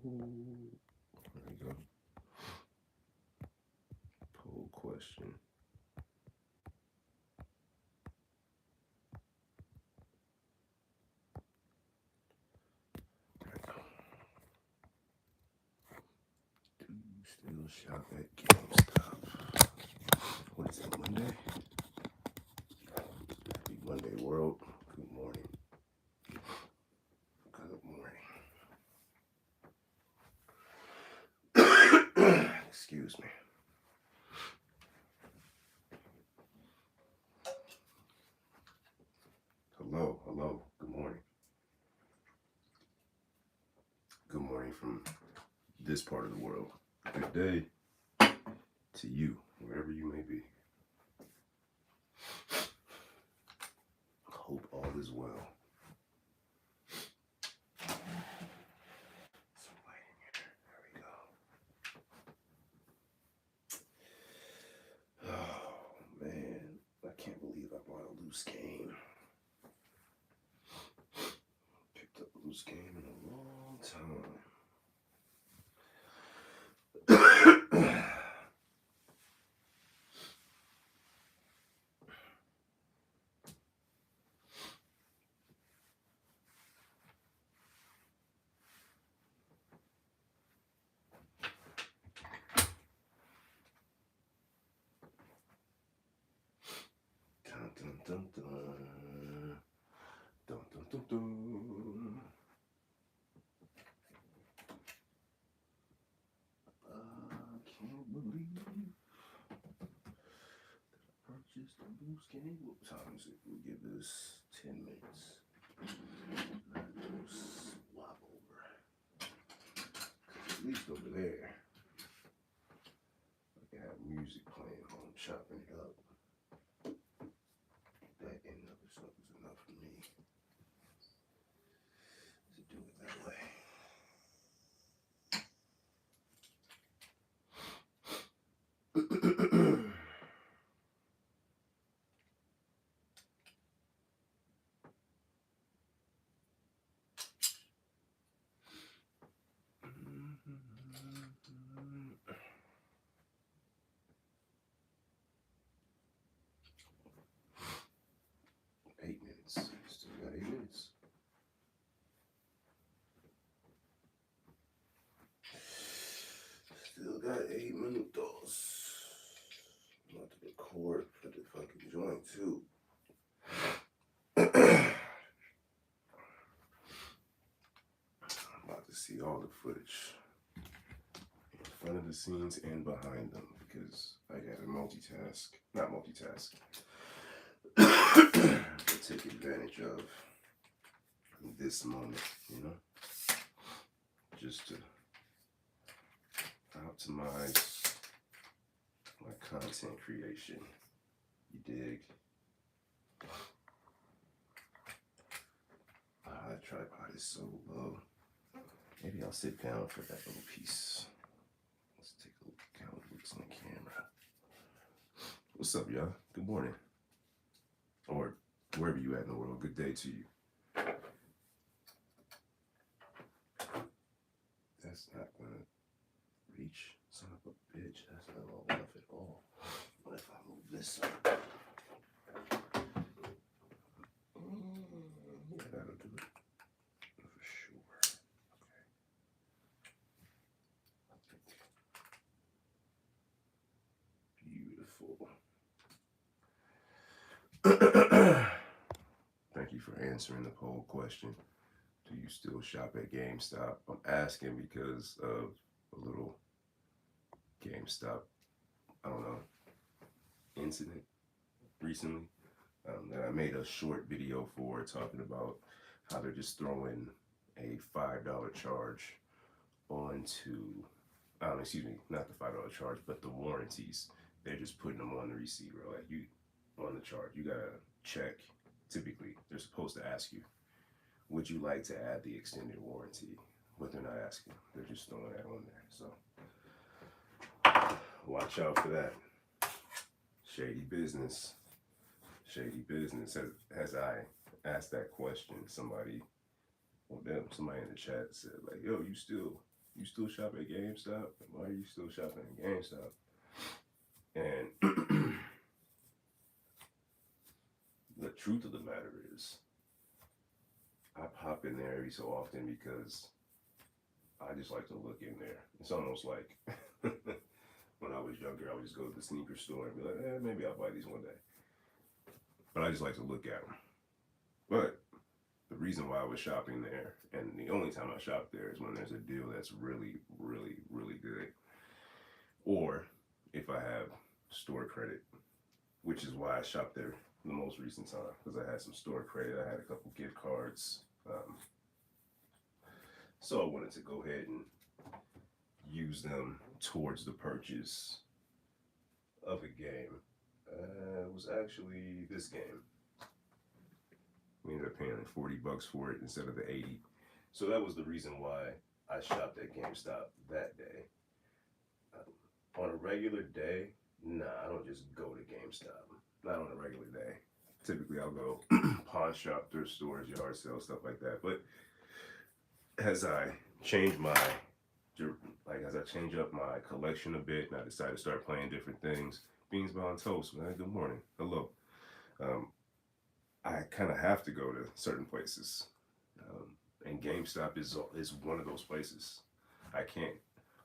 There we go. Poll question. Do you still shop at GameStop? What is it, Monday? Happy Monday, world. Good morning. Good morning. Excuse me. Hello, hello. Good morning. Good morning from this part of the world. Good day to you, wherever you may be. Hope all is well. Some light in here. There we go. Oh man, I can't believe I bought a loose game. Picked up a loose game in a long time. Dun, dun, dun, dun. Dun, dun, dun, dun. I can't believe purchased a loose game. What time is it? We'll give this 10 minutes. Not gonna swap over. At least over there, I can have music playing while I'm chopping it up. That end of it stuff is enough for me to do it that way. Still got 8 minutes. Still got 8 minutes. I'm about to record for the fucking joint too. I'm about to see all the footage in front of the scenes and behind them because I gotta multitask. Not multitask. But take advantage of this moment, you know? Just to optimize my content creation. You dig? The tripod is so low. Maybe I'll sit down for that little piece. Let's take a look at how it looks on camera. What's up, y'all? Good morning. Or wherever you at in the world, good day to you. That's not gonna reach. Son of a bitch. That's not long enough at all. What if I move this up? Yeah, that'll do it. For sure. Okay. Beautiful. Thank you for answering the poll question. Do you still shop at GameStop? I'm asking because of a little GameStop, I don't know, incident recently that I made a short video for talking about how they're just throwing a $5 charge onto, excuse me, not the $5 charge, but the warranties. They're just putting them on the receipt, bro. Like you, on the charge, you gotta check. Typically, they're supposed to ask you, would you like to add the extended warranty? But they're not asking. They're just throwing that on there. So watch out for that. Shady business. Shady business. As I asked that question, somebody in the chat said, like, yo, you still You still shop at GameStop? Why are you still shopping at GameStop? And the truth of the matter is, I pop in there every so often because I just like to look in there. It's almost like when I was younger, I would just go to the sneaker store and be like, maybe I'll buy these one day. But I just like to look at them. But the reason why I was shopping there, and the only time I shop there, is when there's a deal that's really, really, really good. Or if I have store credit, which is why I shopped there the most recent time, because I had some store credit. I had a couple gift cards. So I wanted to go ahead and use them towards the purchase of a game. It was actually this game. We ended up paying like $40 for it instead of the 80. So that was the reason why I shopped at GameStop that day. On a regular day, nah, I don't just go to GameStop. Not on a regular day. Typically, I'll go pawn shop, thrift stores, yard sales, stuff like that. But as I change up my collection a bit, and I decided to start playing different things. Beans on toast, man. Good morning. Hello. I kind of have to go to certain places, and GameStop is one of those places. I can't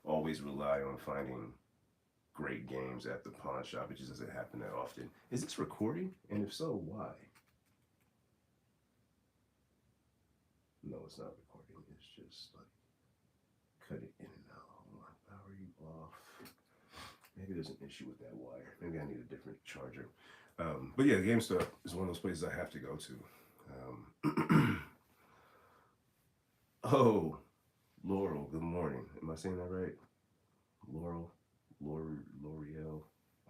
always rely on finding great games at the pawn shop. It just doesn't happen that often. Is this recording? And if so, why? No, it's not recording. It's just like cut it in and out. Hold on. Power you off. Maybe there's an issue with that wire. Maybe I need a different charger. But yeah, GameStop is one of those places I have to go to. Oh, Laurel, good morning. Am I saying that right? L'Oreal.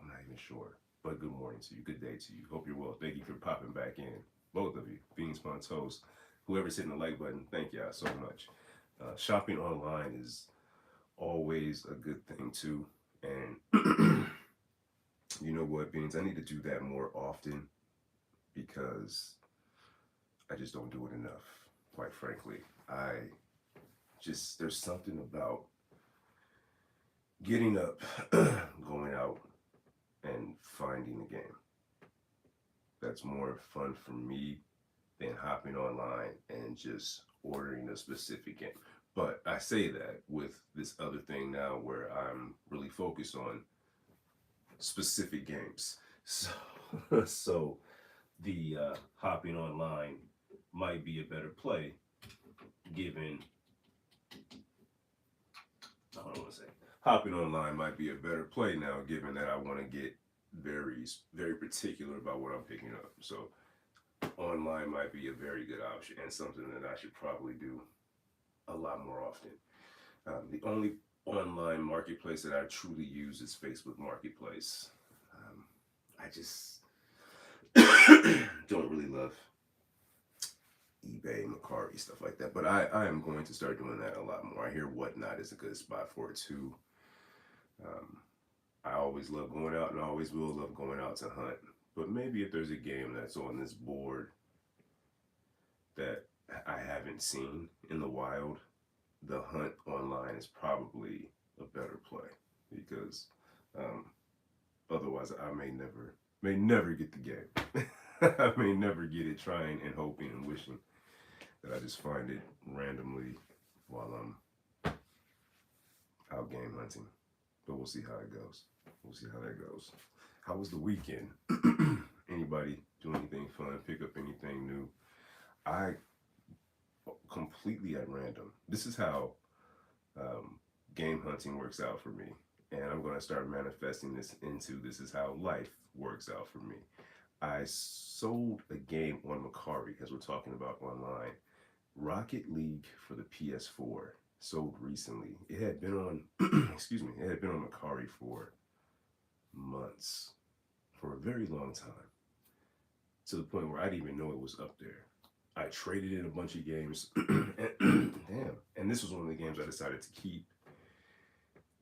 I'm not even sure. But good morning to you. Good day to you. Hope you're well. Thank you for popping back in. Both of you. Beans on toast. Whoever's hitting the like button, thank y'all so much. Shopping online is always a good thing too. And you know what, Beans? I need to do that more often because I just don't do it enough, quite frankly. There's something about getting up, going out, and finding a game that's more fun for me than hopping online and just ordering a specific game. But I say that with this other thing now where I'm really focused on specific games. So the hopping online might be a better play given, I don't want to say, hopping online might be a better play now given that I want to get very, very particular about what I'm picking up. So online might be a very good option and something that I should probably do a lot more often. The only online marketplace that I truly use is Facebook Marketplace. I just don't really love eBay, Mercari, stuff like that. But I am going to start doing that a lot more. I hear Whatnot is a good spot for it too. I always love going out and I always will love going out to hunt. But maybe if there's a game that's on this board that I haven't seen in the wild, the hunt online is probably a better play because otherwise I may never get the game. I may never get it, trying and hoping and wishing that I just find it randomly while I'm out game hunting. But we'll see how it goes. We'll see how that goes. How was the weekend? Anybody do anything fun? Pick up anything new? I completely at random. This is how game hunting works out for me. And I'm going to start manifesting this is how life works out for me. I sold a game on Mercari, as we're talking about online. Rocket League for the PS4 sold recently. It had been on, it had been on Mercari for months, for a very long time, to the point where I didn't even know it was up there. I traded in a bunch of games, and this was one of the games I decided to keep,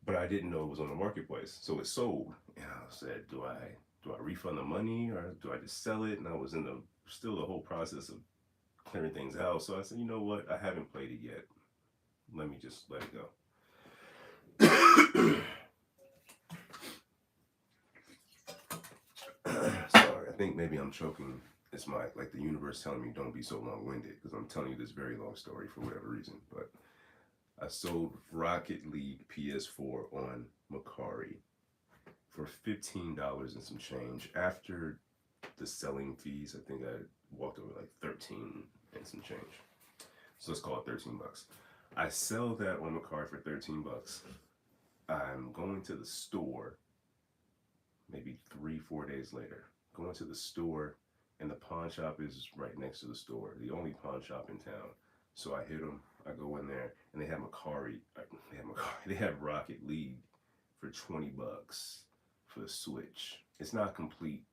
but I didn't know it was on the marketplace, so it sold, and I said, do I refund the money or do I just sell it? And I was in still the whole process of clearing things out, so I said, you know what, I haven't played it yet. Let me just let it go. Sorry, I think maybe I'm choking. It's my like the universe telling me don't be so long-winded because I'm telling you this very long story for whatever reason. But I sold Rocket League PS4 on Macari for $15 and some change. After the selling fees, I think I walked over like 13 and some change. So let's call it 13 bucks. I sell that on Macari for 13 bucks. I'm going to the store maybe 3, 4 days later. Going to the store, and the pawn shop is right next to the store, the only pawn shop in town. So I hit them. I go in there, and they have Macari. They have Macari. They have Rocket League for 20 bucks for the Switch. It's not complete,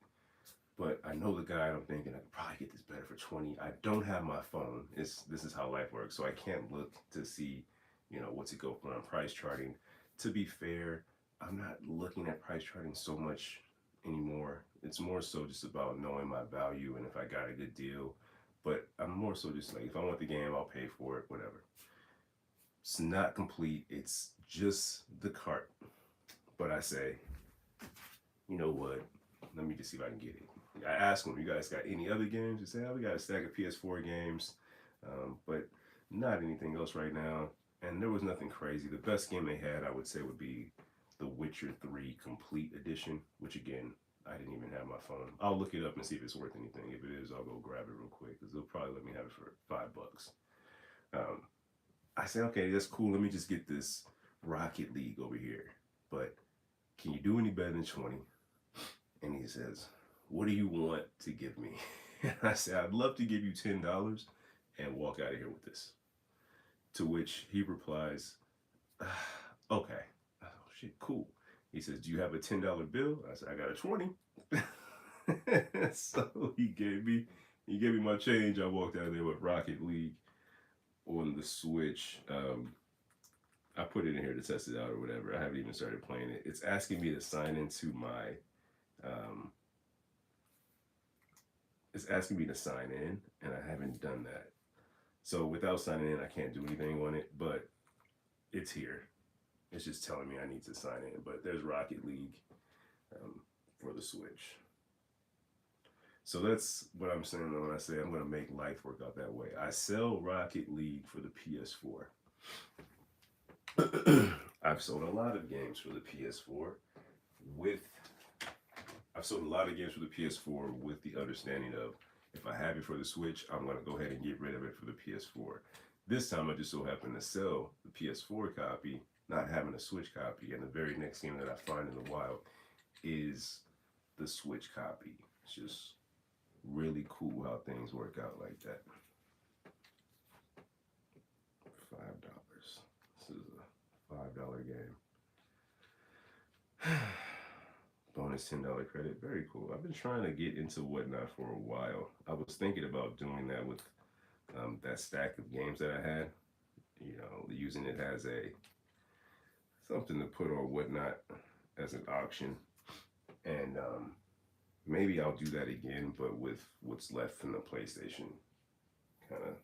but I know the guy. And I'm thinking I could probably get this better for 20. I don't have my phone. This is how life works. So I can't look to see, what's it go for on price charting. To be fair, I'm not looking at price charting so much anymore. It's more so just about knowing my value and if I got a good deal. But I'm more so just like, if I want the game, I'll pay for it, whatever. It's not complete. It's just the cart. But I say, you know what? Let me just see if I can get it. I asked them, you guys got any other games? They say, oh, we got a stack of PS4 games, but not anything else right now. And there was nothing crazy. The best game they had, I would say, would be The Witcher 3 Complete Edition, which again, I didn't even have my phone. I'll look it up and see if it's worth anything. If it is, I'll go grab it real quick because they'll probably let me have it for $5. Um, I said, okay, that's cool. Let me just get this Rocket League over here. But can you do any better than 20? And he says, what do you want to give me? And I said, I'd love to give you $10 and walk out of here with this. To which he replies, okay. Oh, shit, cool. He says, do you have a $10 bill? I said, I got a 20. So he gave me my change. I walked out of there with Rocket League on the Switch. I put it in here to test it out or whatever. I haven't even started playing it. It's asking me to sign into my it's asking me to sign in, and I haven't done that. So without signing in, I can't do anything on it, but it's here. It's just telling me I need to sign in. But there's Rocket League for the Switch. So that's what I'm saying when I say I'm going to make life work out that way. I sell Rocket League for the PS4. I've sold a lot of games for the PS4 I've sold a lot of games for the PS4 with the understanding of if I have it for the Switch, I'm going to go ahead and get rid of it for the PS4. This time I just so happen to sell the PS4 copy, not having a Switch copy, and the very next game that I find in the wild is the Switch copy. It's just really cool how things work out like that. $5. This is a $5 game. Bonus $10 credit. Very cool. I've been trying to get into Whatnot for a while. I was thinking about doing that with that stack of games that I had. Using it as something to put on Whatnot as an auction. And maybe I'll do that again, but with what's left from the PlayStation kind of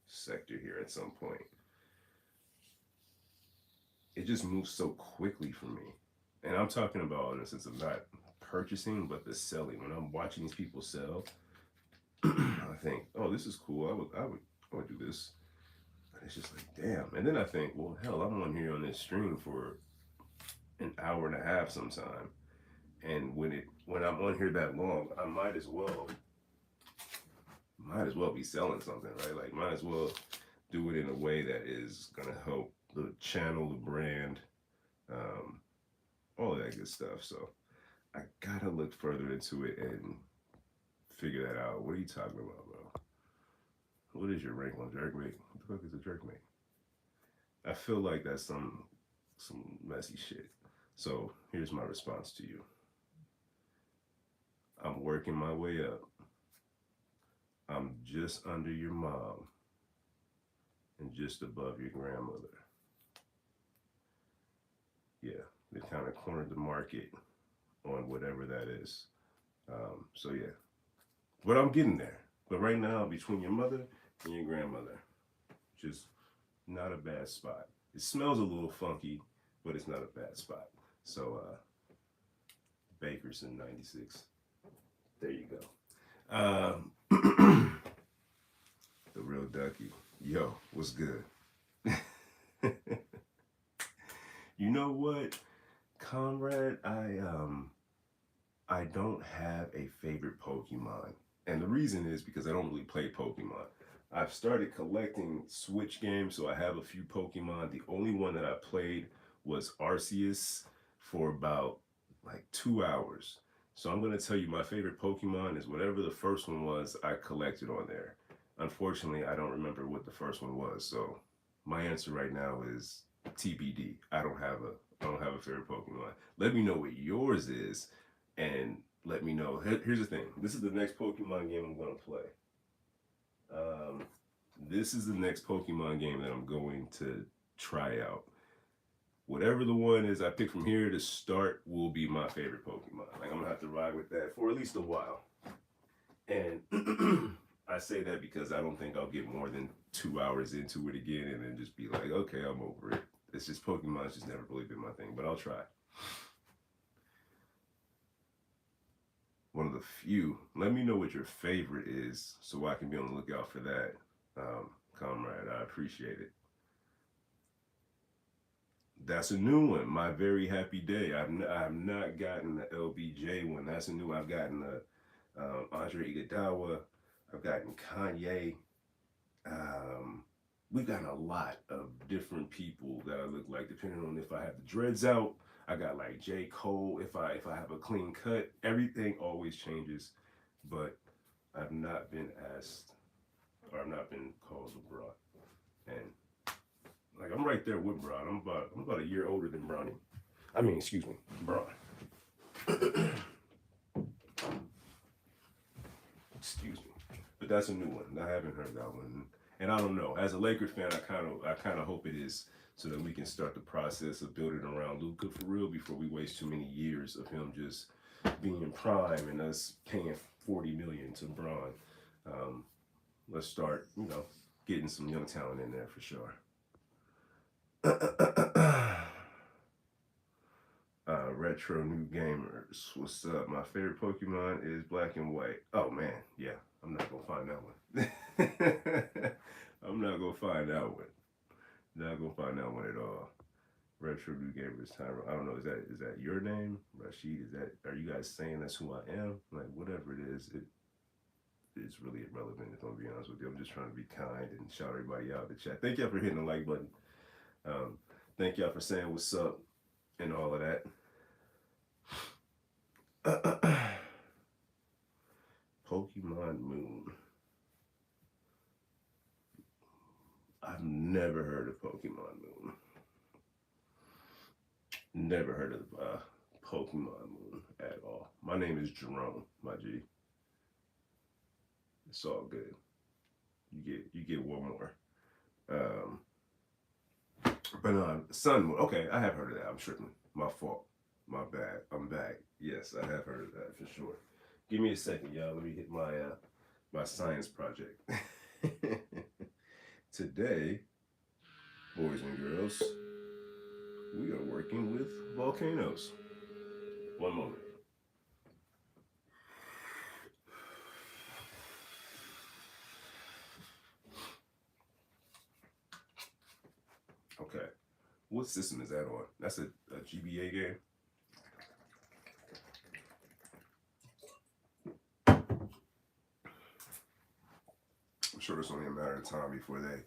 sector here at some point. It just moves so quickly for me. And I'm talking about in the sense of not purchasing, but the selling. When I'm watching these people sell, I think, oh, this is cool. I would do this. And it's just like, damn. And then I think, well, hell, I'm on here on this stream for an hour and a half sometime. And when I'm on here that long, I might as well be selling something, right? Like, might as well do it in a way that is gonna help the channel, the brand, all of that good stuff. So I gotta look further into it and figure that out. What are you talking about, bro? What is your rank on Jerkmate? What the fuck is a Jerkmate? I feel like that's some messy shit. So here's my response to you. I'm working my way up. I'm just under your mom and just above your grandmother. Yeah, they kind of cornered the market on whatever that is. So yeah, but I'm getting there. But right now, between your mother and your grandmother, just not a bad spot. It smells a little funky, but it's not a bad spot. So Bakerson 96. There you go. The real Ducky. Yo, what's good? You know what, comrade? I don't have a favorite Pokemon. And the reason is because I don't really play Pokemon. I've started collecting Switch games, so I have a few Pokemon. The only one that I played was Arceus for about like 2 hours. So I'm going to tell you my favorite Pokemon is whatever the first one was I collected on there. Unfortunately, I don't remember what the first one was. So my answer right now is TBD. I don't have a favorite Pokemon. Let me know what yours is, and let me know. Here's the thing. This is the next Pokemon game I'm going to play. Um, this is the next Pokemon game that I'm going to try out. Whatever the one is I pick from here to start will be my favorite Pokemon. Like, I'm gonna have to ride with that for at least a while. And I say that because I don't think I'll get more than 2 hours into it again and then just be like, okay, I'm over it. It's just Pokemon's just never really been my thing, but I'll try. One of the few. Let me know what your favorite is so I can be on the lookout for that, comrade. I appreciate it. That's a new one. My Very Happy Day. I've not gotten the LBJ one. That's a new one. I've gotten the Andre Iguodala. I've gotten Kanye. Um, we've gotten a lot of different people that I look like, depending on if I have the dreads out. I got like J. Cole. If I have a clean cut, everything always changes. But I've not been asked, or I've not been called a bra. And like, I'm right there with Braun. I'm about a year older than Bronny. I mean, excuse me, Braun. Excuse me. But that's a new one. I haven't heard that one. And I don't know. As a Lakers fan, I kind of hope it is, so that we can start the process of building around Luka for real before we waste too many years of him just being in prime and us paying $40 million to Braun. Let's start, getting some young talent in there for sure. Retro New Gamers, what's up? My favorite Pokemon is Black and White. Oh man, yeah, I'm not gonna find that one. I'm not gonna find that one. Not gonna find that one at all. Retro New Gamers, Tyro. I don't know. Is that your name, Rashid? Are you guys saying that's who I am? Like, whatever it is, it's really irrelevant. If I'm being honest with you, I'm just trying to be kind and shout everybody out in the chat. Thank y'all for hitting the like button. Thank y'all for saying what's up and all of that. Pokemon Moon. I've never heard of Pokemon Moon. Never heard of Pokemon Moon at all. My name is Jerome, my G. It's all good. You get one more. But Sun Moon. Okay, I have heard of that. I'm tripping. My fault. My bad. I'm back. Yes, I have heard of that for sure. Give me a second, y'all. Let me hit my science project. Today, boys and girls, we are working with volcanoes. One moment. Okay. What system is that on? That's a GBA game? I'm sure it's only a matter of time before they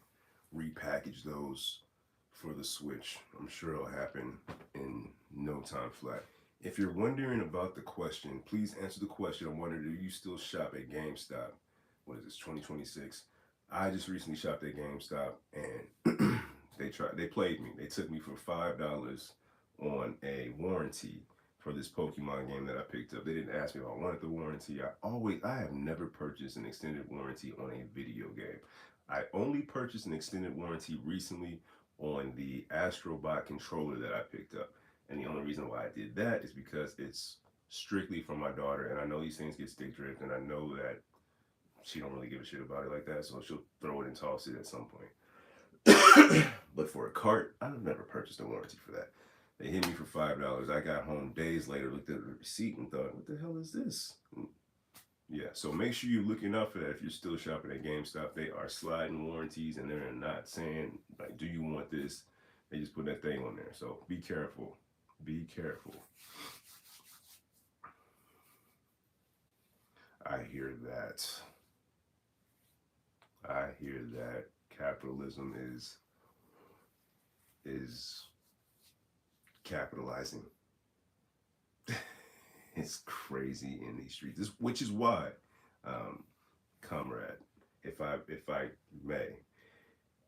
repackage those for the Switch. I'm sure it'll happen in no time flat. If you're wondering about the question, please answer the question. I'm wondering, do you still shop at GameStop? What is this, 2026? I just recently shopped at GameStop, and they played me. They took me for $5 on a warranty for this Pokemon game that I picked up. They didn't ask me if I wanted the warranty. I have never purchased an extended warranty on a video game. I only purchased an extended warranty recently on the Astrobot controller that I picked up. And the only reason why I did that is because it's strictly for my daughter, and I know these things get stick drift, and I know that she don't really give a shit about it like that, so she'll throw it and toss it at some point. But for a cart, I've never purchased a warranty for that. They hit me for $5. I got home days later, looked at the receipt and thought, what the hell is this? Yeah, so make sure you're looking out for that if you're still shopping at GameStop. They are sliding warranties and they're not saying, like, do you want this? They just put that thing on there. So be careful. Be careful. I hear that. I hear that capitalism is capitalizing. It's crazy in these streets. Which is why, um, comrade, if I may,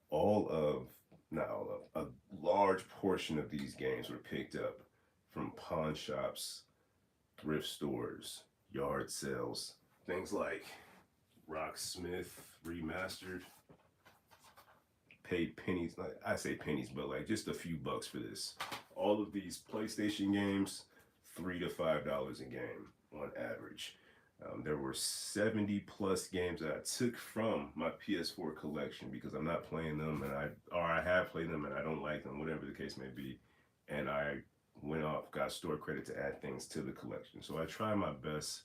all of not all of a large portion of these games were picked up from pawn shops, thrift stores, yard sales, things like Rocksmith Remastered. Paid pennies, like I say pennies, but like just a few bucks for this. All of these PlayStation games, $3 to $5 a game on average. There were 70 plus games that I took from my PS4 collection because I'm not playing them and I have played them and I don't like them, whatever the case may be. And I went off, got store credit to add things to the collection. So I try my best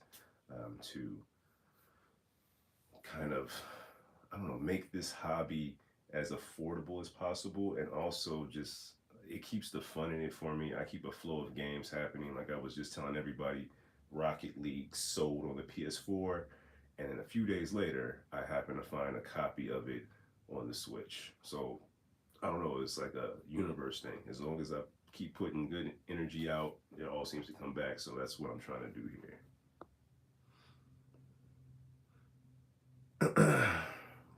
to kind of, I don't know, make this hobby as affordable as possible, and also just it keeps the fun in it for me. I keep a flow of games happening. Like I was just telling everybody, Rocket League sold on the PS4, and then a few days later, I happened to find a copy of it on the Switch. So I don't know. It's like a universe thing. As long as I keep putting good energy out, it all seems to come back. So that's what I'm trying to do here.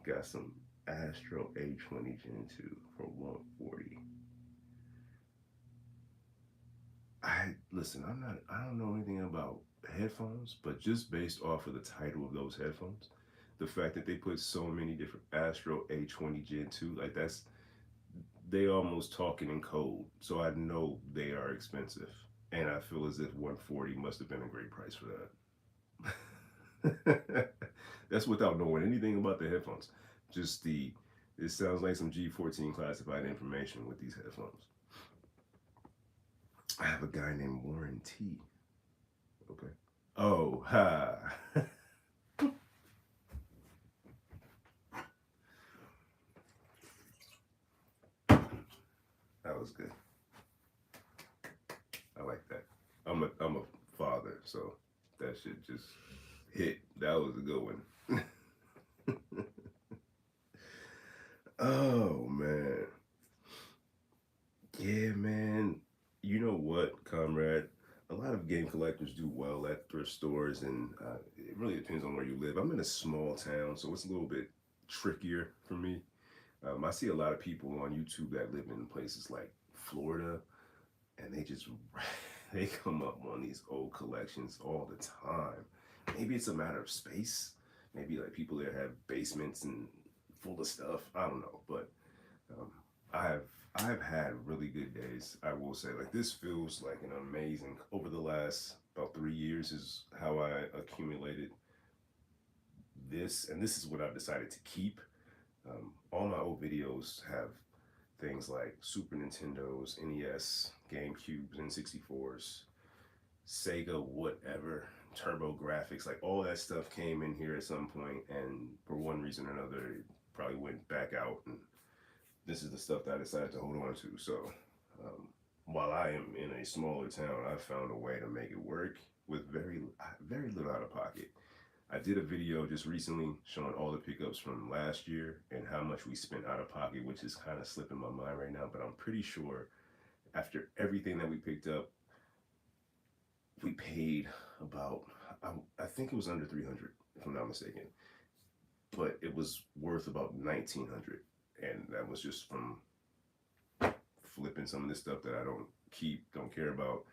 Got some Astro A20 Gen 2 for 140. I listen, I don't know anything about headphones, but just based off of the title of those headphones, the fact that they put so many different Astro A20 Gen 2, like they almost talking in code. So I know they are expensive. And I feel as if 140 must have been a great price for that. That's without knowing anything about the headphones. Just it sounds like some G14 classified information with these headphones. I have a guy named Warren T. Okay. Oh, ha. That was good. I like that. I'm a father, so that shit just hit. That was a good one. Oh man. Yeah, man. You know what, comrade? A lot of game collectors do well at thrift stores, and it really depends on where you live. I'm in a small town, so it's a little bit trickier for me. I see a lot of people on YouTube that live in places like Florida, and they just they come up on these old collections all the time. Maybe it's a matter of space. Maybe like people there have basements and full of stuff. I don't know, but um, I've I've had really good days. I will say, like this feels like an amazing. Over the last about 3 years is how I accumulated this, and this is what I've decided to keep. All my old videos have things like Super Nintendos, NES, GameCubes, N64s, Sega, whatever, Turbo Graphics, like all that stuff came in here at some point, and for one reason or another, it probably went back out, and this is the stuff that I decided to hold on to. So, while I am in a smaller town, I found a way to make it work with very little out of pocket. I did a video just recently showing all the pickups from last year and how much we spent out of pocket, which is kind of slipping my mind right now. But I'm pretty sure after everything that we picked up, we paid about, I think it was under 300, if I'm not mistaken. But it was worth about 1900, and that was just from flipping some of this stuff that I don't keep, don't care about.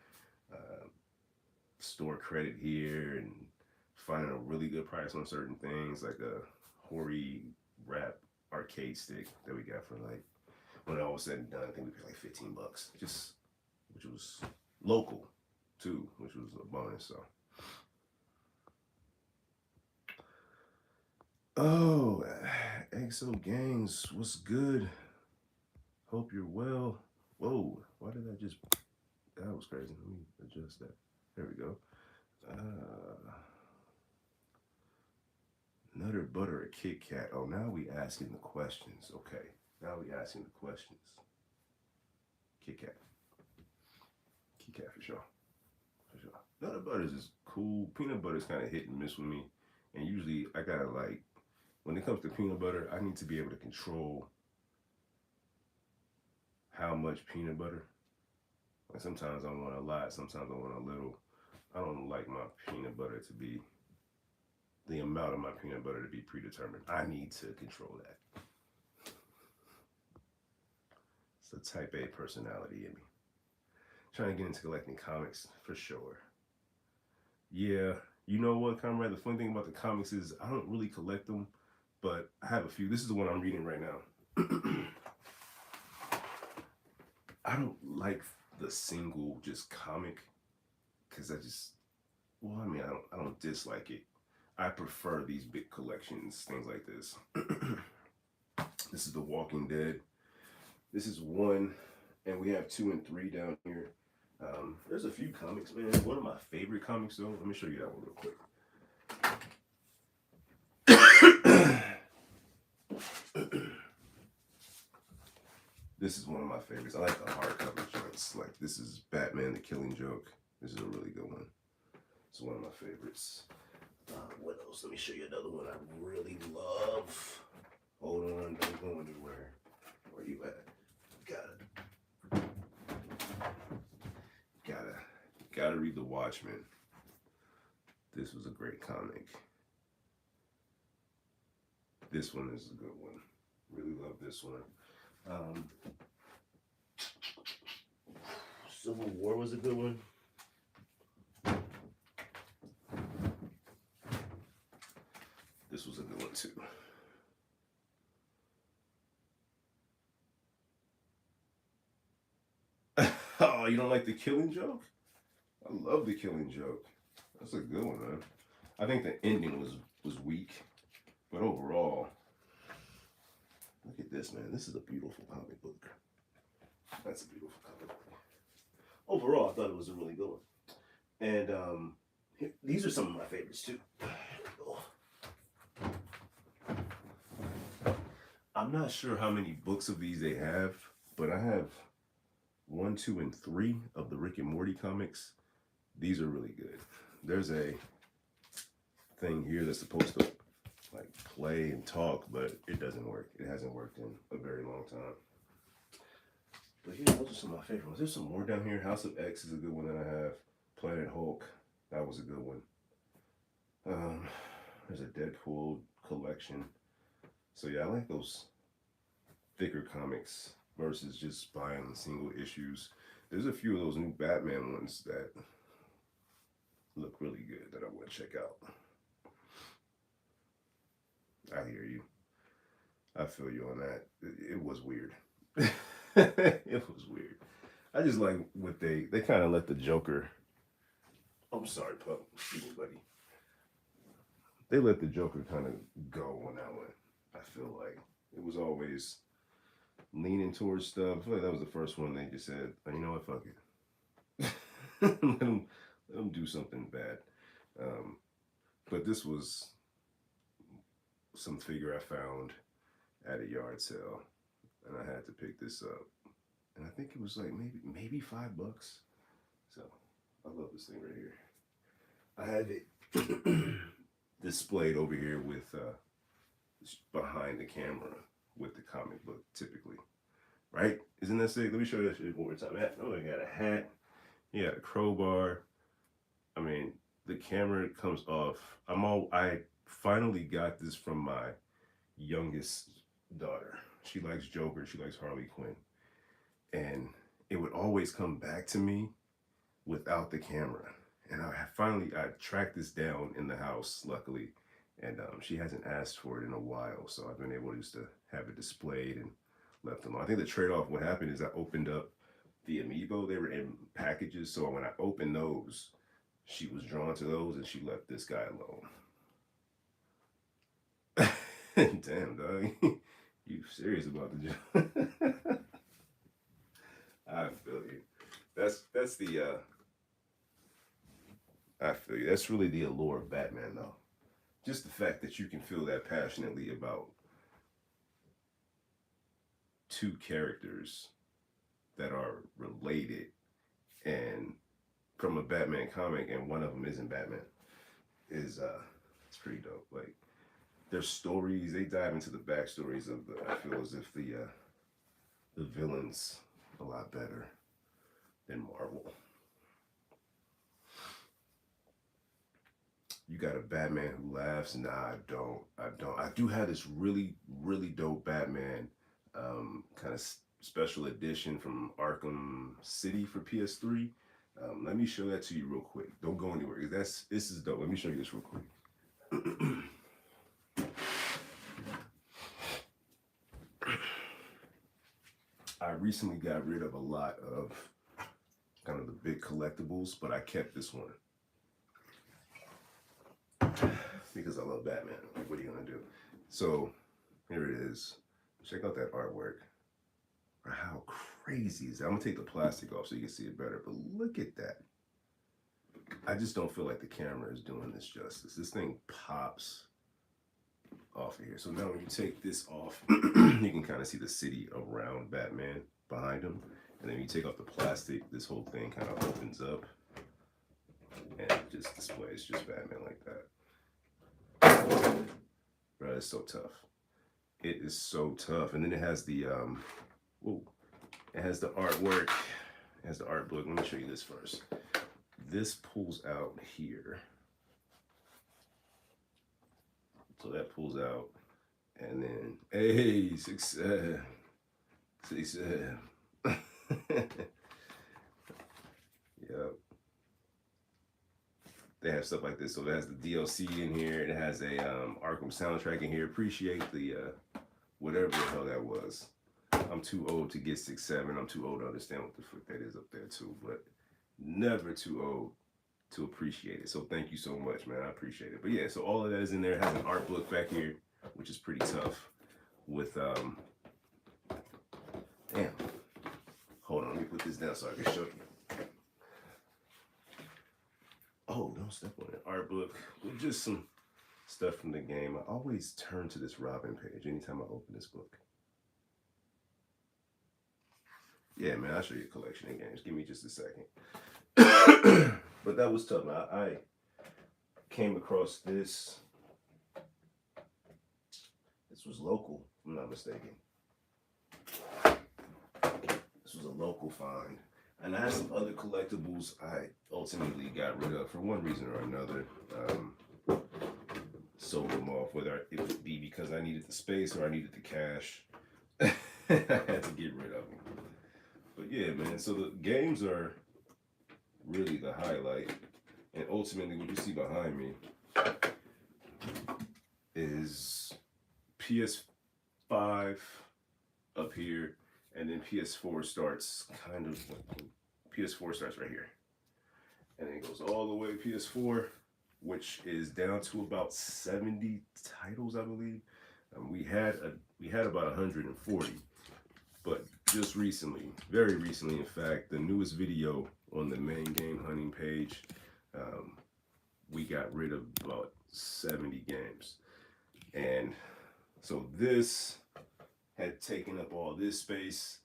Uh, Store credit here and finding a really good price on certain things, like a Hori Rap arcade stick that we got for like, when all was said and done, I think we paid like 15 bucks, just which was local too, which was a bonus. So, oh, XO Gangs, what's good? Hope you're well. Whoa, why did I just That was crazy. Let me adjust that. There we go. Uh, Nutter Butter or Kit Kat. Oh, now we asking the questions. Okay. Now we asking the questions. Kit Kat. Kit Kat for sure. For sure. Nutter Butters is cool. Peanut butter is kind of hit and miss with me. And usually I gotta like, when it comes to peanut butter, I need to be able to control how much peanut butter. Like sometimes I want a lot, sometimes I want a little. I don't like my peanut butter to be, the amount of my peanut butter to be predetermined. I need to control that. It's a type A personality in me. Trying to get into collecting comics for sure. Yeah, you know what, Comrade? The funny thing about the comics is I don't really collect them, but I have a few. This is the one I'm reading right now. I don't like the single just comic because well, I mean, I don't dislike it. I prefer these big collections, things like this. This is The Walking Dead. This is 1, and we have 2 and 3 down here. There's a few comics, man. One of my favorite comics, though. Let me show you that one real quick. This is one of my favorites. I like the hardcover joints. Like, this is Batman the Killing Joke. This is a really good one. It's one of my favorites. What else? Let me show you another one I really love. Hold on, don't go anywhere. Where you at? Gotta read The Watchmen. This was a great comic. This one is a good one. Really love this one. Civil War was a good one. This was a good one too. Oh, you don't like The Killing Joke? I love The Killing Joke. That's a good one, man. I think the ending was weak, but overall, look at this, man. This is a beautiful comic book. That's a beautiful comic book. Overall, I thought it was a really good one. And these are some of my favorites too. I'm not sure how many books of these they have, but I have 1, 2, and 3 of the Rick and Morty comics. These are really good. There's a thing here that's supposed to like play and talk, but it doesn't work. It hasn't worked in a very long time. But yeah, those are some of my favorite ones. There's some more down here. House of X is a good one that I have. Planet Hulk, that was a good one. There's a Deadpool collection. So yeah, I like those thicker comics versus just buying single issues. There's a few of those new Batman ones that look really good that I want to check out. I hear you. I feel you on that. It was weird. It was weird. I just like what they kind of let the Joker. I'm sorry, pup. Excuse me, buddy. They let the Joker kind of go on that one. I feel like it was always leaning towards stuff. I feel like that was the first one they just said, oh, you know what, fuck it. let them do something bad. But this was some figure I found at a yard sale, and I had to pick this up. And I think it was like maybe $5. So I love this thing right here. I have it displayed over here with behind the camera with the comic book typically. Right? Isn't that sick? Let me show you that shit one more time. Oh, I got a hat. Yeah, a crowbar. I mean, the camera comes off. I finally got this from my youngest daughter. She likes Joker. She likes Harley Quinn. And it would always come back to me without the camera. And I tracked this down in the house, luckily. And she hasn't asked for it in a while. So I've been able to just to have it displayed and left them. I think the trade-off, what happened is I opened up the amiibo. They were in packages. So when I opened those, she was drawn to those and she left this guy alone. Damn, dog. You serious about the job? I feel you. That's that's the I feel you. That's really the allure of Batman, though. Just the fact that you can feel that passionately about two characters that are related and from a Batman comic, and one of them isn't Batman, is it's pretty dope. Like their stories, they dive into the backstories of the. I feel as if the villains a lot better than Marvel. You got a Batman who laughs? Nah, I don't. I don't. I do have this really dope Batman kind of special edition from Arkham City for PS3. Let me show that to you real quick. Don't go anywhere. This is dope. Let me show you this real quick. I recently got rid of a lot of kind of the big collectibles, but I kept this one because I love Batman. Like, what are you gonna do? So here it is. Check out that artwork. How crazy is that? I'm gonna take the plastic off so you can see it better, but look at that. I just don't feel like the camera is doing this justice. This thing pops off of here. So now when you take this off, you can kind of see the city around Batman behind him. And then you take off the plastic, this whole thing kind of opens up and it just displays just Batman like that. Bro, it's so tough. It is so tough. And then it has the it has the artwork. It has the art book. Let me show you this first. This pulls out here. So that pulls out, and then hey, success. Yep. They have stuff like this. So it has the DLC in here. It has a Arkham soundtrack in here. Appreciate the whatever the hell that was. I'm too old to get 6'7". I'm too old to understand what the fuck that is up there too. But never too old to appreciate it. So thank you so much, man. I appreciate it. But yeah, so all of that is in there. It has an art book back here, which is pretty tough. With damn. Hold on, let me put this down so I can show you. Oh, don't step on it. Art book with just some stuff from the game. I always turn to this Robin page anytime I open this book. Yeah, man, I'll show you a collection of games. Give me just a second. But that was tough. I came across this. This was local, if I'm not mistaken. This was a local find. And I had some other collectibles I ultimately got rid of for one reason or another. Sold them off, whether it would be because I needed the space or I needed the cash. I had to get rid of them. But yeah, man, so the games are really the highlight. And ultimately, what you see behind me is PS5 up here, and then PS4 starts kind of, PS4 starts right here. And then it goes all the way to PS4, which is down to about 70 titles, I believe. We had about 140, but just recently, very recently, in fact, the newest video on the main game hunting page, we got rid of about 70 games. And so this had taken up all this space,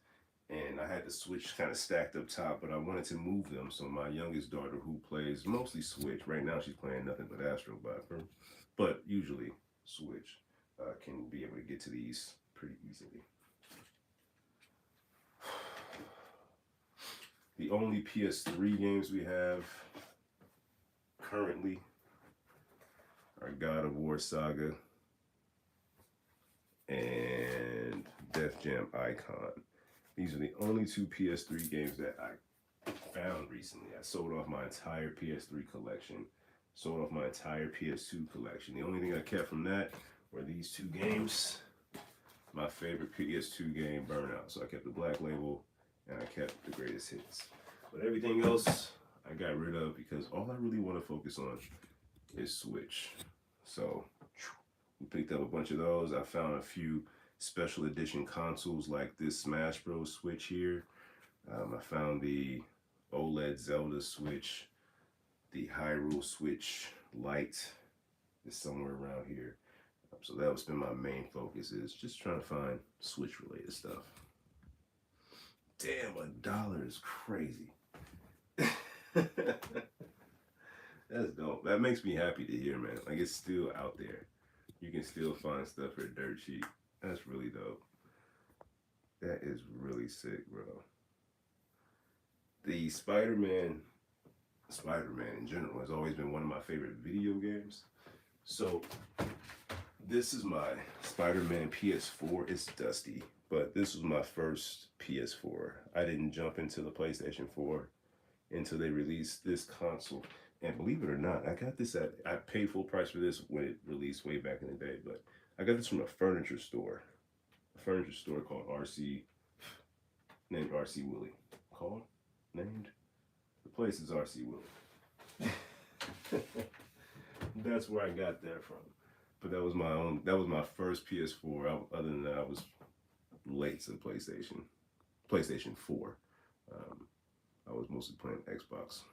and I had the Switch kind of stacked up top, but I wanted to move them. So my youngest daughter, who plays mostly Switch, right now she's playing nothing but Astrobot, but usually Switch, can be able to get to these pretty easily. The only PS3 games we have currently are God of War Saga and Def Jam Icon. These are the only two PS3 games that I found recently. I sold off my entire PS3 collection, sold off my entire PS2 collection. The only thing I kept from that were these two games. My favorite PS2 game, Burnout. So I kept the Black Label and I kept the Greatest Hits. But everything else I got rid of because all I really want to focus on is Switch. So we picked up a bunch of those. I found a few special edition consoles like this Smash Bros. Switch here. I found the OLED Zelda Switch. The Hyrule Switch Lite is somewhere around here. So that would been my main focus, is just trying to find Switch related stuff. Damn, $1 is crazy. That's dope. That makes me happy to hear, man. Like, it's still out there. You can still find stuff for dirt cheap. That's really dope. That is really sick, bro. The Spider-Man in general has always been one of my favorite video games. So this is my Spider-Man PS4. It's dusty, but this was my first PS4. I didn't jump into the PlayStation 4 until they released this console. And believe it or not, I paid full price for this when it released way back in the day, but I got this from a furniture store called named RC Willie. Named? The place is RC Willie. That's where I got that from. But that was my first PS4. Other than that, I was late to PlayStation 4. I was mostly playing Xbox.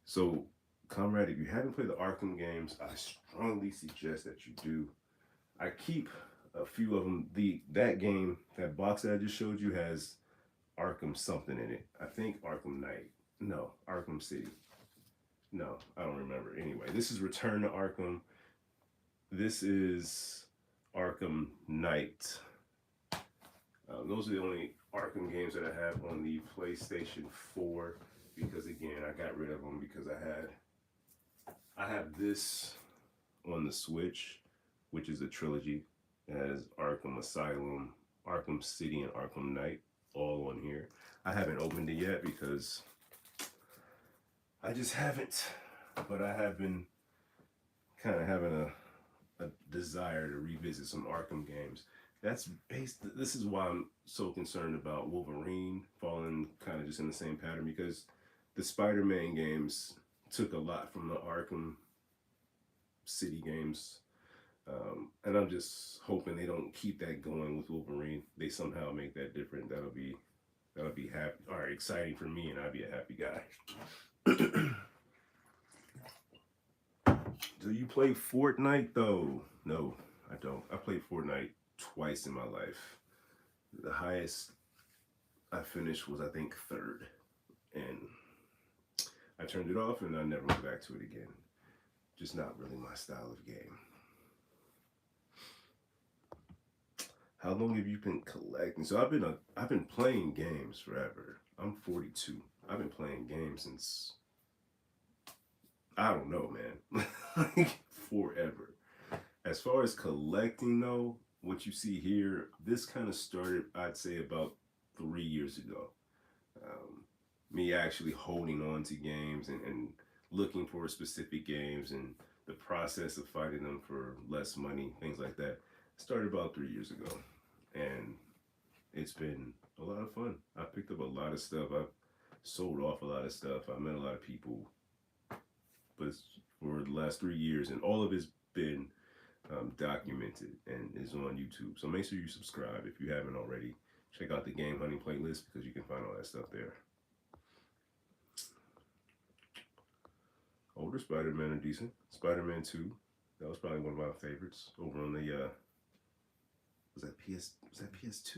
So, comrade, if you haven't played the Arkham games, I strongly suggest that you do. I keep a few of them. That box that I just showed you has Arkham something in it. I think Arkham Knight. No, Arkham City. No, I don't remember. Anyway, this is Return to Arkham. This is Arkham Knight. Those are the only Arkham games that I have on the PlayStation 4, because again, I got rid of them because I have this on the Switch, which is a trilogy. It has Arkham Asylum, Arkham City, and Arkham Knight all on here. I haven't opened it yet because I just haven't, but I have been kind of having a desire to revisit some Arkham games. This is why I'm so concerned about Wolverine falling kind of just in the same pattern, because the Spider-Man games took a lot from the Arkham City games. And I'm just hoping they don't keep that going with Wolverine. They somehow make that different. That'll be happy, or exciting for me, and I'll be a happy guy. Do you play Fortnite though? No, I don't. I played Fortnite twice in my life. The highest I finished was, I think, 3rd, and I turned it off and I never went back to it again. Just not really my style of game. How long have you been collecting? So I've been playing games forever. I'm 42. I've been playing games since, I don't know, man. Like, forever. As far as collecting though, what you see here, this kind of started, I'd say, about 3 years ago. Me actually holding on to games and looking for specific games, and the process of finding them for less money, things like that, started about 3 years ago. And it's been a lot of fun. I picked up a lot of stuff. I've sold off a lot of stuff. I met a lot of people. But for the last 3 years, and all of it's been documented and is on YouTube. So make sure you subscribe if you haven't already. Check out the game hunting playlist, because you can find all that stuff there. Older Spider-Man are decent. Spider-Man 2, that was probably one of my favorites. Over on the was that PS2?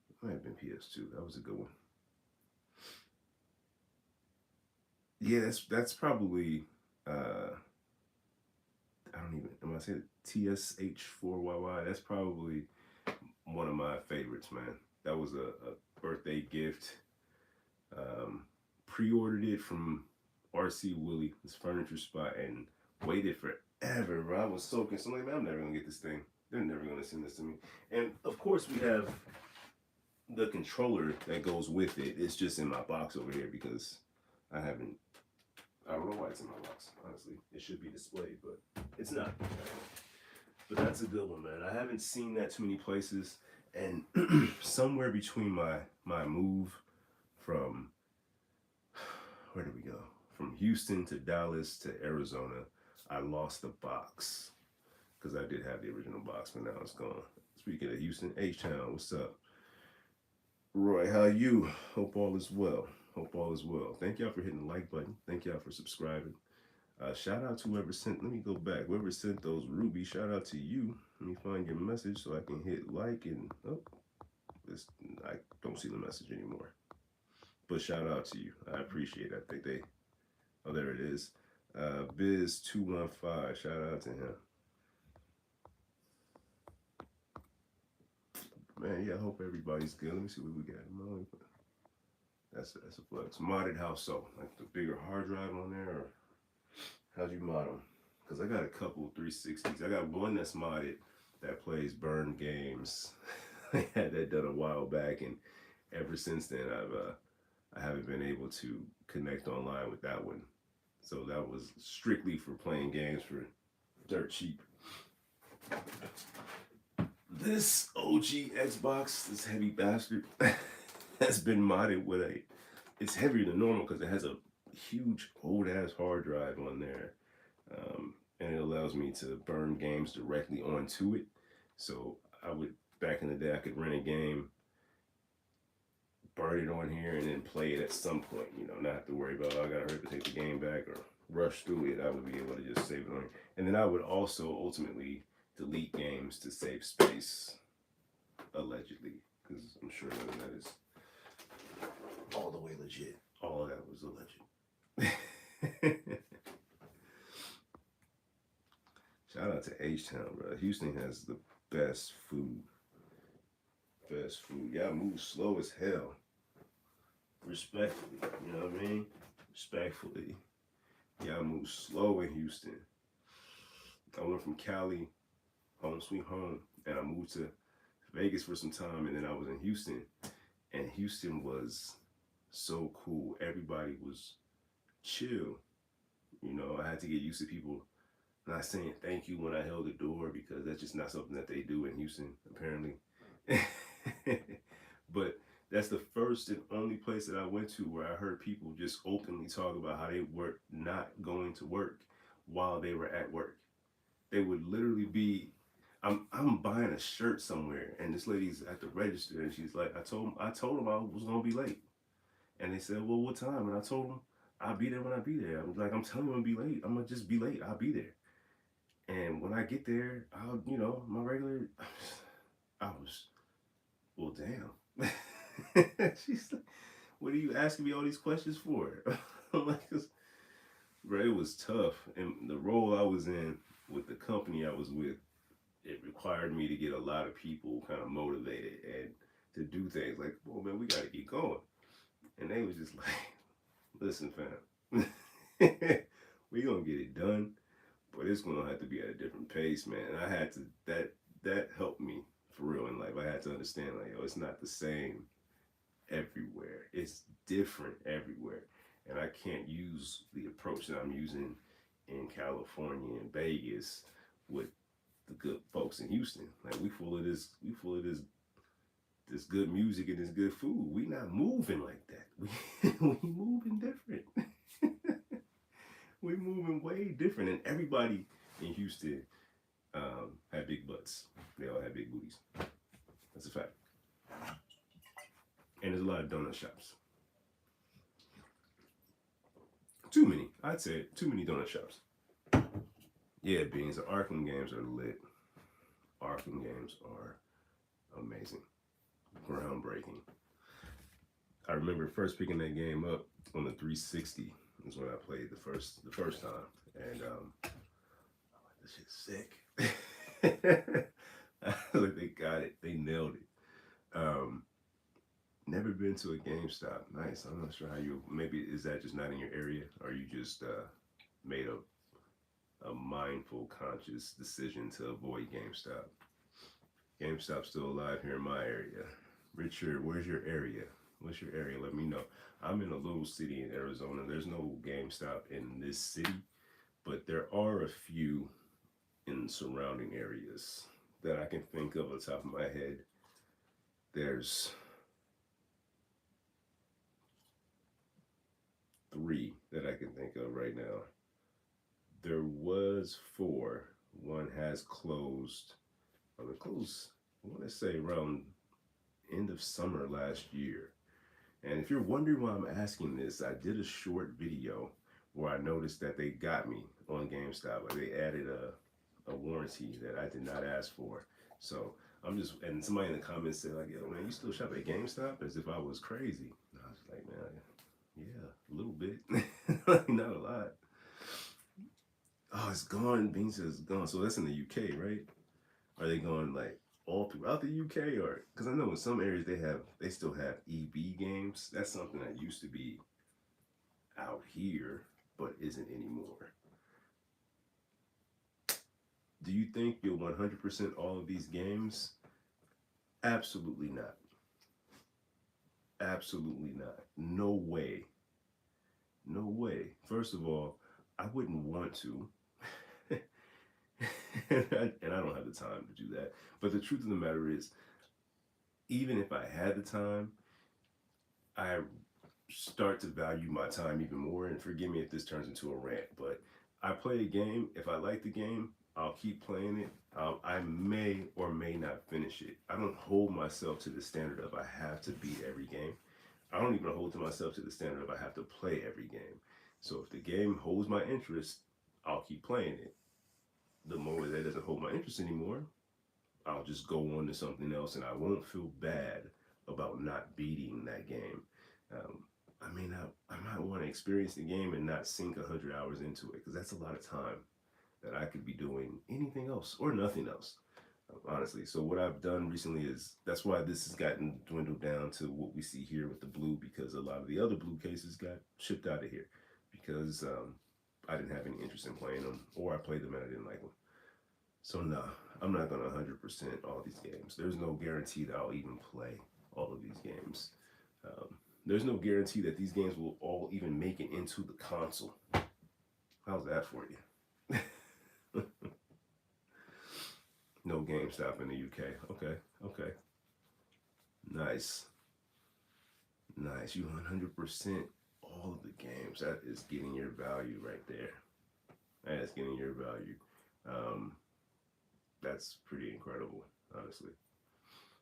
It might have been PS2. That was a good one. Yeah, that's probably I don't even, am I saying TSH4YY? That's probably one of my favorites, man. That was a birthday gift. Pre-ordered it from RC Willie, this furniture spot, and waited forever, bro. I was so concerned. Like, man, I'm never gonna get this thing. They're never gonna send this to me. And of course, we have the controller that goes with it. It's just in my box over here because I don't know why it's in my box, honestly. It should be displayed, but it's not. But that's a good one, man. I haven't seen that too many places. And somewhere between my move from, where did we go? From Houston to Dallas to Arizona, I lost the box. Because I did have the original box, but now it's gone. Speaking of Houston, H-Town, what's up? Roy, how you? Hope all is well. Hope all is well. Thank y'all for hitting the like button. Thank y'all for subscribing. Shout out to whoever sent. Let me go back. Whoever sent those rubies. Shout out to you. Let me find your message so I can hit like and this, I don't see the message anymore. But shout out to you. I appreciate it. I think they. Oh, there it is. Biz215. Shout out to him. Man, yeah. I hope everybody's good. Let me see what we got. That's a flex. Modded how so? Like the bigger hard drive on there, or how'd you mod them? Because I got a couple 360s. I got one that's modded that plays burn games. I had that done a while back, and ever since then I haven't been able to connect online with that one. So that was strictly for playing games for dirt cheap. This OG Xbox, this heavy bastard, has been modded with a. It's heavier than normal because it has a huge old ass hard drive on there, and it allows me to burn games directly onto it. So I would back in the day I could rent a game, burn it on here, and then play it at some point. You know, not have to worry about, oh, I gotta hurry to take the game back or rush through it. I would be able to just save it on here, and then I would also ultimately delete games to save space, allegedly, because I'm sure none of that is all the way legit. All of that was alleged. Shout out to H-Town, bro. Houston has the best food. Best food. Y'all move slow as hell. Respectfully. You know what I mean? Respectfully. Y'all move slow in Houston. I went from Cali, home sweet home, and I moved to Vegas for some time, and then I was in Houston. And Houston was so cool. Everybody was chill. You know, I had to get used to people not saying thank you when I held the door because that's just not something that they do in Houston, apparently. But that's the first and only place that I went to where I heard people just openly talk about how they were not going to work while they were at work. They would literally be, I'm buying a shirt somewhere, and this lady's at the register, and she's like, I told them I was gonna be late, and they said, well, what time? And I told them I'll be there when I be there. I'm like, I'm telling you, I'm gonna be late. I'm gonna just be late. I'll be there. And when I get there, I'll, you know, my regular, I was, well, damn. She's like, what are you asking me all these questions for? I'm like, bro, it was tough. And the role I was in with the company I was with, it required me to get a lot of people kind of motivated and to do things like, well, man, we got to keep going. And they was just like, listen, fam, we gonna get it done, but it's gonna have to be at a different pace, man. And I had to that helped me for real in life. I had to understand like, yo, it's not the same everywhere. It's different everywhere, and I can't use the approach that I'm using in California and Vegas with the good folks in Houston. Like we full of this, this good music and this good food. We not moving like that. We moving different. We moving way different, and everybody in Houston had big butts. They all had big booties. That's a fact. And there's a lot of donut shops. Too many. I'd say too many donut shops. Yeah, Beans. The Arkham games are lit. Arkham games are amazing. Groundbreaking. I remember first picking that game up on the 360 is when I played the first time. And this shit's sick. Like they got it. They nailed it. Never been to a GameStop. Nice. I'm not sure how you. Maybe is that just not in your area, or you just made a mindful, conscious decision to avoid GameStop. GameStop's still alive here in my area. Richard, where's your area? What's your area? Let me know. I'm in a little city in Arizona. There's no GameStop in this city, but there are a few in surrounding areas that I can think of on the top of my head. There's 3 that I can think of right now. There was 4. One has closed. It closed, I want to say around end of summer last year. And if you're wondering why I'm asking this, I did a short video where I noticed that they got me on GameStop. Like they added a warranty that I did not ask for. So I'm just, and somebody in the comments said like, yo, man, you still shop at GameStop? As if I was crazy. And I was like, man, yeah, a little bit. Not a lot. Oh, it's gone. Beans is gone. So that's in the UK, right? Are they going like all throughout the UK, or because I know in some areas they still have EB games. That's something that used to be out here, but isn't anymore. Do you think you'll 100% all of these games? Absolutely not. Absolutely not. No way. No way. First of all, I wouldn't want to. And I don't have the time to do that. But the truth of the matter is, even if I had the time, I start to value my time even more. And forgive me if this turns into a rant, but I play a game. If I like the game, I'll keep playing it. I may or may not finish it. I don't hold myself to the standard of I have to beat every game. I don't even hold to myself to the standard of I have to play every game. So if the game holds my interest, I'll keep playing it. The moment that doesn't hold my interest anymore, I'll just go on to something else, and I won't feel bad about not beating that game. Um, I might want to experience the game and not sink 100 hours into it because that's a lot of time that I could be doing anything else or nothing else, honestly. So what I've done recently is that's why this has gotten dwindled down to what we see here with the blue, because a lot of the other blue cases got shipped out of here because I didn't have any interest in playing them, or I played them and I didn't like them. So no, I'm not gonna 100% all these games. There's no guarantee that I'll even play all of these games. There's no guarantee that these games will all even make it into the console. How's that for you? No GameStop in the UK. Okay, okay. Nice. Nice. You 100% all of the games. That is getting your value right there. That is getting your value. Um, that's pretty incredible, honestly.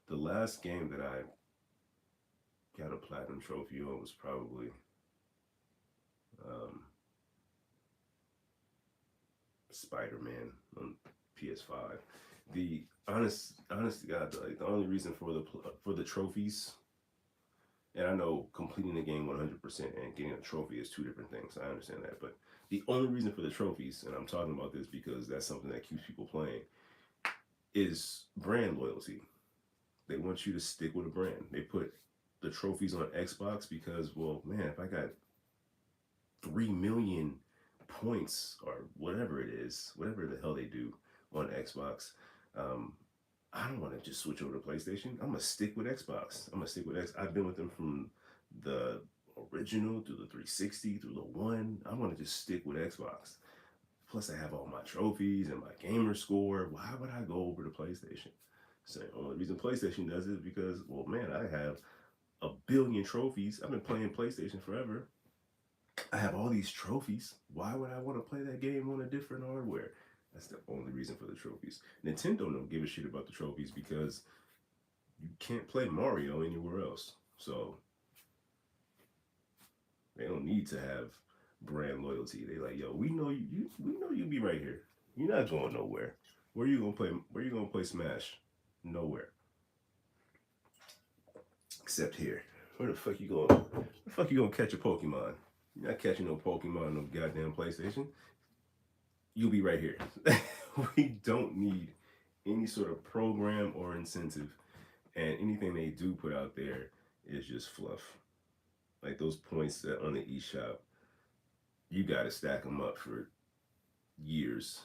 The last game that I got a platinum trophy on was probably um, Spider-Man on PS5. The honest to God, like the only reason for the trophies, and I know completing the game 100% and getting a trophy is two different things. I understand that, but the only reason for the trophies, and I'm talking about this because that's something that keeps people playing, is brand loyalty. They want you to stick with a brand. They put the trophies on Xbox because, well, man, if I got 3 million points or whatever it is, whatever the hell they do on Xbox, um, I don't want to just switch over to PlayStation. I'm gonna stick with Xbox. I'm gonna stick with X. I've been with them from the original through the 360 through the one. I want to just stick with Xbox. Plus, I have all my trophies and my gamer score. Why would I go over to PlayStation? So the only reason PlayStation does it is because, well, man, I have a billion trophies. I've been playing PlayStation forever. I have all these trophies. Why would I want to play that game on a different hardware? That's the only reason for the trophies. Nintendo don't give a shit about the trophies because you can't play Mario anywhere else. So they don't need to have brand loyalty. They like, yo, we know you be right here. You're not going nowhere. Where you gonna play? Where you gonna play Smash? Nowhere. Except here. Where the fuck you going? Where the fuck you gonna catch a Pokemon? You're not catching no Pokemon on no goddamn PlayStation. You'll be right here. We don't need any sort of program or incentive, and anything they do put out there is just fluff. Like those points that on the eShop, you got to stack them up for years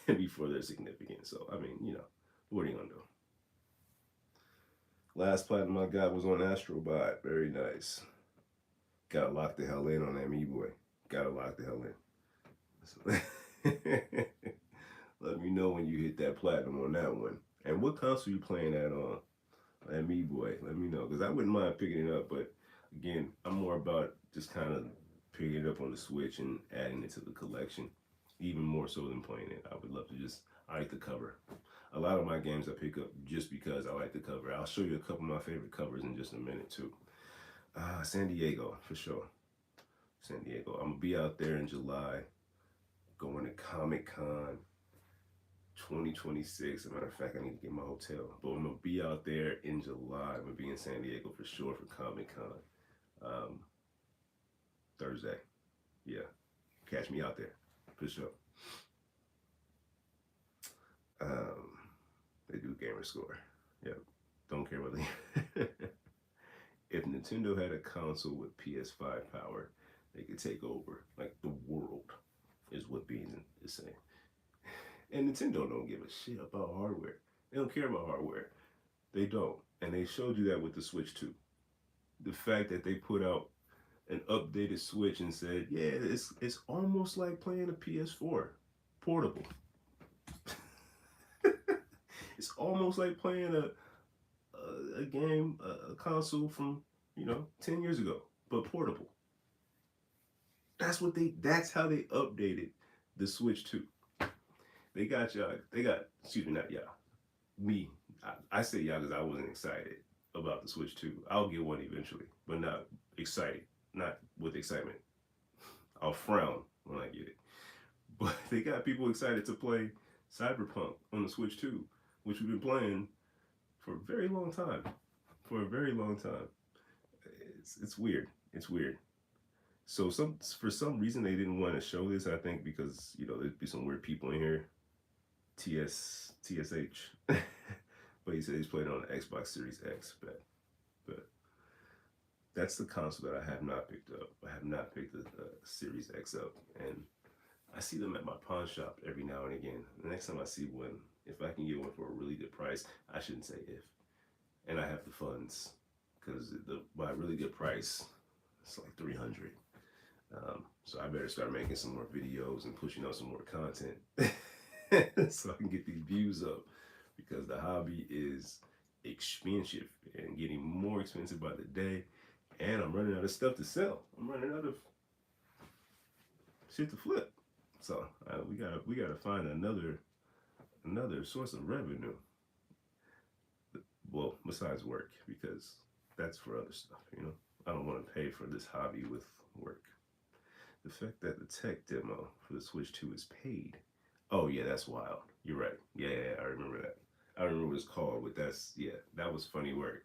before they're significant. So I mean, what are you gonna do? Last platinum I got was on Astrobot. Very nice. Gotta lock the hell in on that me boy. Gotta lock the hell in. Let me know when you hit that platinum on that one. And what console you playing that on? That me boy. Let me know, because I wouldn't mind picking it up. But again, I'm more about just kind of picking it up on the Switch and adding it to the collection, even more so than playing it. I would love to just. I like the cover. A lot of my games I pick up just because I like the cover. I'll show you a couple of my favorite covers in just a minute too. San Diego, for sure. San Diego. I'm gonna be out there in July, going to Comic Con 2026. As a matter of fact, I need to get my hotel. But I'm gonna be out there in July. I'm gonna be in San Diego for sure for Comic Con. Thursday. Yeah. Catch me out there. For sure. Um, they do gamer score. Yep. Don't care what they if Nintendo had a console with PS5 power, they could take over like the world, is what Bean is saying. And Nintendo don't give a shit about hardware. They don't care about hardware. They don't. And they showed you that with the Switch 2. The fact that they put out an updated Switch and said, yeah, it's almost like playing a PS4 portable. It's almost like playing a game, a console from 10 years ago, but portable. That's how they updated the Switch 2. They got y'all, excuse me, not y'all, me. I say y'all because I wasn't excited about the Switch 2. I'll get one eventually, but not excited, not with excitement. I'll frown when I get it. But they got people excited to play Cyberpunk on the Switch 2, which we've been playing for a very long time. For a very long time. It's weird. It's weird. So for some reason they didn't want to show this. I think because there'd be some weird people in here. TSH. But he said he's playing on the Xbox Series X. But that's the console that I have not picked up. I have not picked the Series X up, and I see them at my pawn shop every now and again. The next time I see one, if I can get one for a really good price, I shouldn't say if, and I have the funds, because by a really good price, it's like $300. So I better start making some more videos and pushing out some more content so I can get these views up, because the hobby is expensive and getting more expensive by the day, and I'm running out of stuff to sell. I'm running out of shit to flip. So we gotta find another source of revenue. Well, besides work, because that's for other stuff. I don't want to pay for this hobby with work. The fact that the tech demo for the Switch 2 is paid. Oh yeah, that's wild. You're right. Yeah, I remember that. I don't remember what it's called, but that was funny work.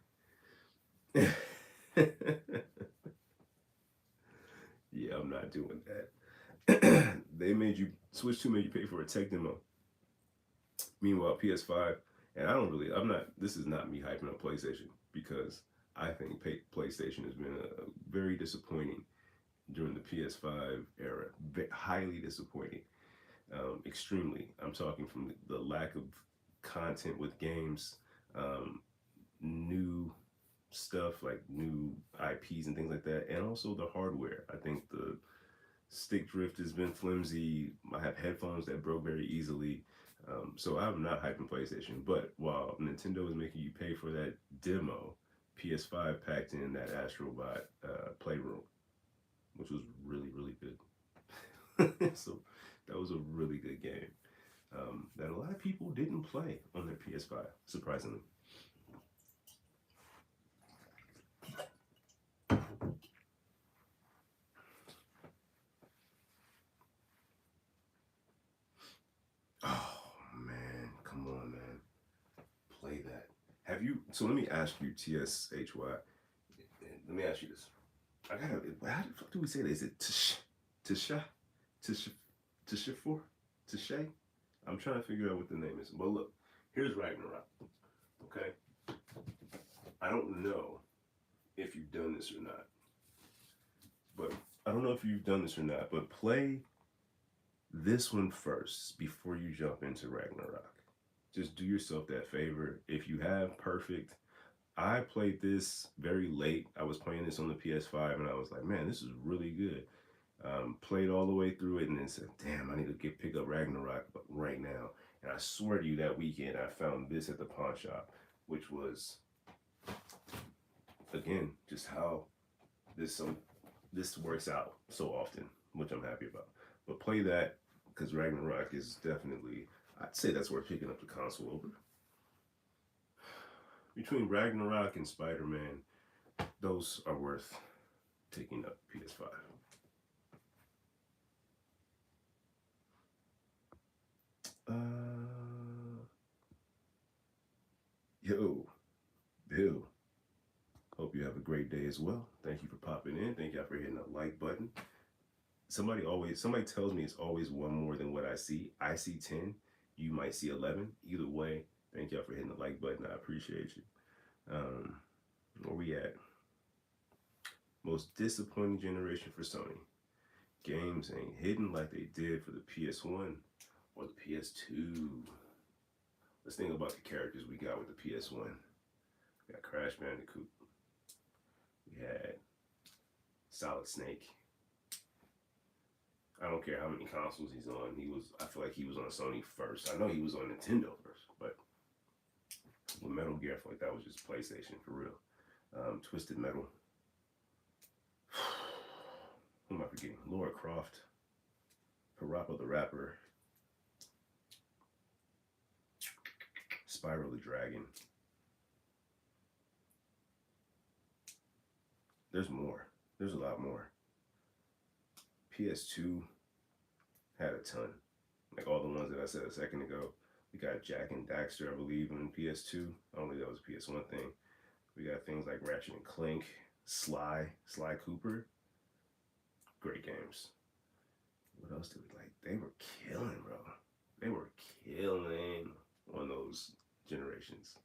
Yeah, I'm not doing that. Switch 2 made you pay for a tech demo. Meanwhile, PS5, and this is not me hyping up PlayStation, because I think PlayStation has been very disappointing during the PS5 era. Highly disappointing. Extremely. I'm talking from the lack of content with games, new stuff like new IPs and things like that, and also the hardware. I think the stick drift has been flimsy. I have headphones that broke very easily. So I'm not hyping PlayStation, but while Nintendo is making you pay for that demo, PS5 packed in that Astrobot Playroom, which was really, really good. So that was a really good game that a lot of people didn't play on their PS5, surprisingly. Oh man, come on, man, play that. Have you? So let me ask you, TSHY. Let me ask you this. How the fuck do we say that? Is it Tisha? Tisha? I'm trying to figure out what the name is. But look, here's Ragnarok. Okay? I don't know if you've done this or not. But play this one first before you jump into Ragnarok. Just do yourself that favor. If you have, perfect. I played this very late. I was playing this on the PS5 and I was like, man, this is really good. Played all the way through it and then said, damn, I need to pick up Ragnarok right now. And I swear to you, that weekend I found this at the pawn shop, which was, again, just how this works out so often, which I'm happy about. But play that, because Ragnarok is definitely I'd say that's worth picking up the console over. Between Ragnarok and Spider-Man, those are worth taking up PS5. Yo, Bill. Hope you have a great day as well. Thank you for popping in. Thank y'all for hitting the like button. Somebody tells me it's always one more than what I see. I see 10. You might see 11. Either way, thank y'all for hitting the like button. I appreciate you. Where we at? Most disappointing generation for Sony. Games ain't hidden like they did for the PS1 or the PS2. Let's think about the characters we got with the PS1. We got Crash Bandicoot. We had Solid Snake. I don't care how many consoles he's on. I feel like he was on Sony first. I know he was on Nintendo first, but with Metal Gear, I feel like that was just PlayStation for real. Twisted Metal. Who am I forgetting? Lara Croft. Parappa the Rapper. Spyro the Dragon. There's more. There's a lot more. PS2 had a ton. Like all the ones that I said a second ago. We got Jak and Daxter, I believe, on PS2. I don't think that was a PS1 thing. We got things like Ratchet and Clank, Sly Cooper. Great games. What else did we like? They were killing, bro. They were killing on those generations.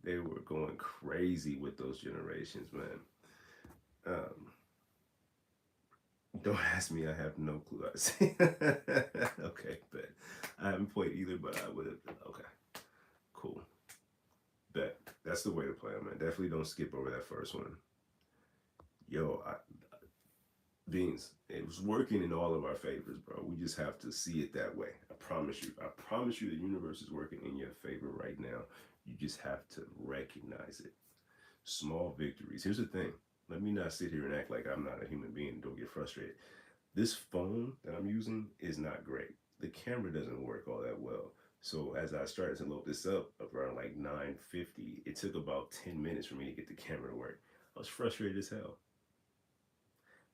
They were going crazy with those generations, man. Don't ask me. I have no clue how to say. Okay, bet. I haven't played either, but I would have. Okay, cool. Bet. That's the way to play them, man. Definitely don't skip over that first one. Yo, Beans, it was working in all of our favors, bro. We just have to see it that way. I promise you. I promise you the universe is working in your favor right now. You just have to recognize it. Small victories. Here's the thing. Let me not sit here and act like I'm not a human being and don't get frustrated. This phone that I'm using is not great. The camera doesn't work all that well. So as I started to load this up around like 9:50, it took about 10 minutes for me to get the camera to work. I was frustrated as hell.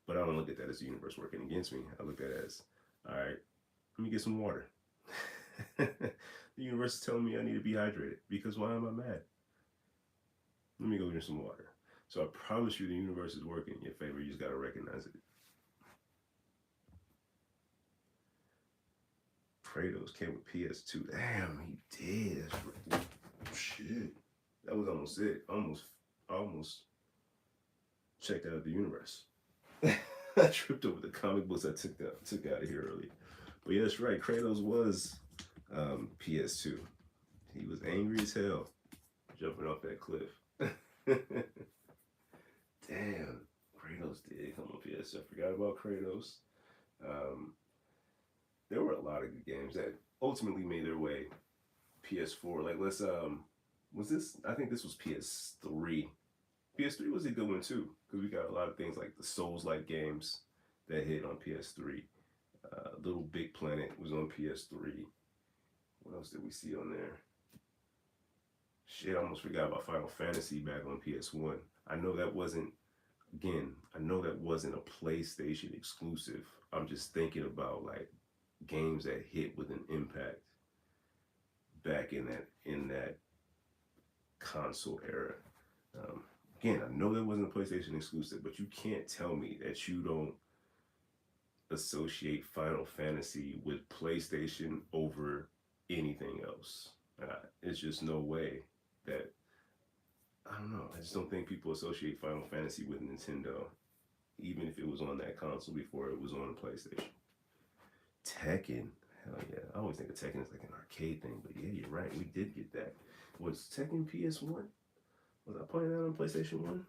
But I don't look at that as the universe working against me. I look at it as, all right, let me get some water. The universe is telling me I need to be hydrated because why am I mad? Let me go drink some water. So I promise you the universe is working in your favor. You just got to recognize it. Kratos came with PS2. Damn, he did. Shit. That was almost it. Almost checked out of the universe. I tripped over the comic books I took out of here earlier. But yeah, that's right. Kratos was PS2. He was angry as hell jumping off that cliff. Damn, Kratos did come on PS2. I forgot about Kratos. There were a lot of good games that ultimately made their way PS4. Like was this? I think this was PS3. PS3 was a good one too because we got a lot of things like the Souls-like games that hit on PS3. Little Big Planet was on PS3. What else did we see on there? Shit, I almost forgot about Final Fantasy back on PS1. I know that wasn't a PlayStation exclusive. I'm just thinking about like games that hit with an impact back in that console era. Again, I know that wasn't a PlayStation exclusive, but you can't tell me that you don't associate Final Fantasy with PlayStation over anything else. It's just no way that, I don't know. I just don't think people associate Final Fantasy with Nintendo, even if it was on that console before it was on the PlayStation. Tekken, hell yeah. I always think of Tekken as like an arcade thing, but yeah, you're right. We did get that. Was Tekken PS1? Was I playing that on PlayStation 1?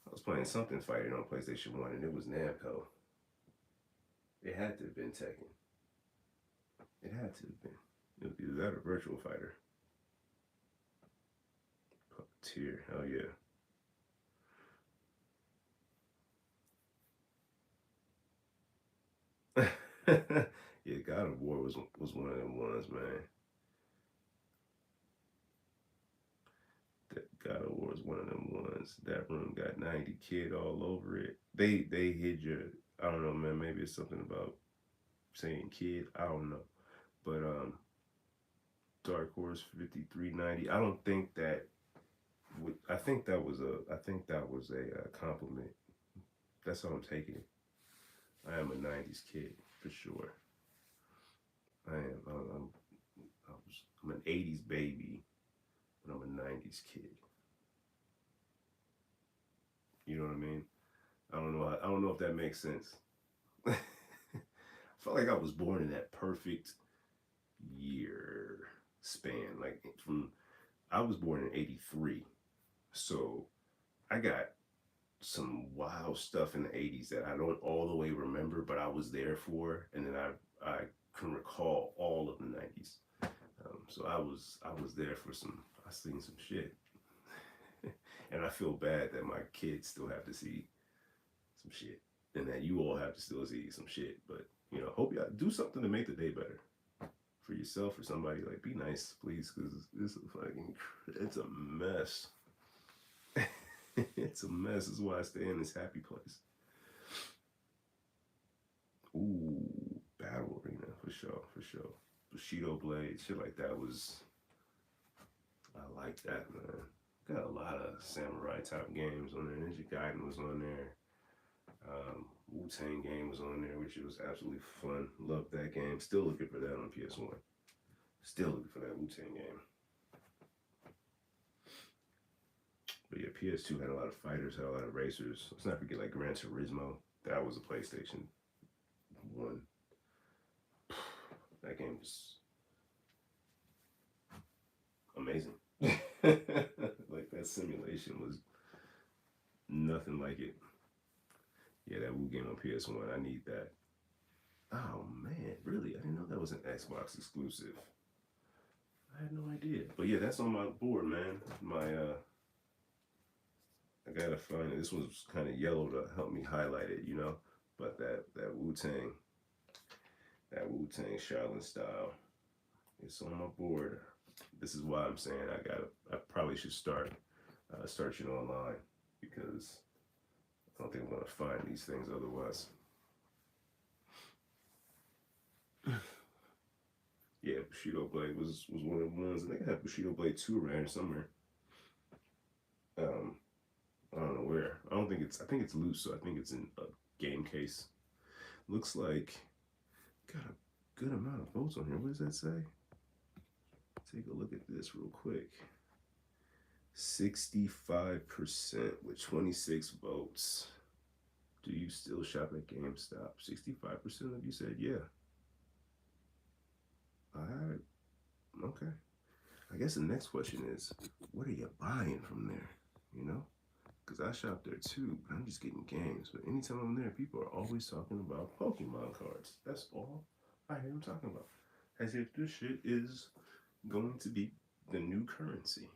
I was playing something fighting on PlayStation 1 and it was Namco. It had to have been Tekken. It had to have been. It was either that or Virtual Fighter. Puppeteer, hell yeah. Yeah, God of War was one of them ones, man. That God of War is one of them ones. That room got 90 kid all over it. They hid your, I don't know, man. Maybe it's something about saying kid. I don't know. But Dark Horse 5390. I don't think that. I think that was a compliment. That's how I'm taking it. I am a '90s kid for sure. I am. I'm an '80s baby, but I'm a '90s kid. You know what I mean? I don't know. I don't know if that makes sense. I felt like I was born in that perfect year span. Like from I was born in '83, so I got some wild stuff in the '80s that I don't all the way remember, but I was there for, and then I can recall all of the '90s. So I was there for some. I seen some shit, and I feel bad that my kids still have to see some shit, and that you all have to still see some shit. But hope y'all do something to make the day better for yourself or somebody. Like, be nice, please, because it's a mess. It's a mess. This is why I stay in this happy place. Ooh, Battle Arena for sure, for sure. Bushido Blade, shit like that was. I like that, man. Got a lot of samurai type games on there. Ninja Gaiden was on there. Wu Tang game was on there, which was absolutely fun. Loved that game. Still looking for that on PS1. Still looking for that Wu Tang game. But yeah, PS2 had a lot of fighters, had a lot of racers. Let's not forget like Gran Turismo. That was a PlayStation 1. That game was amazing. Like that simulation was nothing like it. Yeah, that Wu game on PS1. I need that. Oh man, really? I didn't know that was an Xbox exclusive. I had no idea. But yeah, that's on my board, man. I gotta find it. This one's kind of yellow to help me highlight it. But that Wu Tang Shaolin style, it's on my board. This is why I'm saying I probably should start searching online because I don't think I'm gonna find these things otherwise. Yeah, Bushido Blade was one of the ones. I think I have Bushido Blade 2 around somewhere. Um, I don't know where. I don't think it's. I think it's loose, so I think it's in a game case. Looks like got a good amount of votes on here. What does that say? Take a look at this real quick. 65% with 26 votes. Do you still shop at GameStop? 65% of you said yeah. All right. Okay. I guess the next question is, what are you buying from there? Because I shop there too, but I'm just getting games. But anytime I'm there, people are always talking about Pokemon cards. That's all I hear them talking about. As if this shit is going to be the new currency.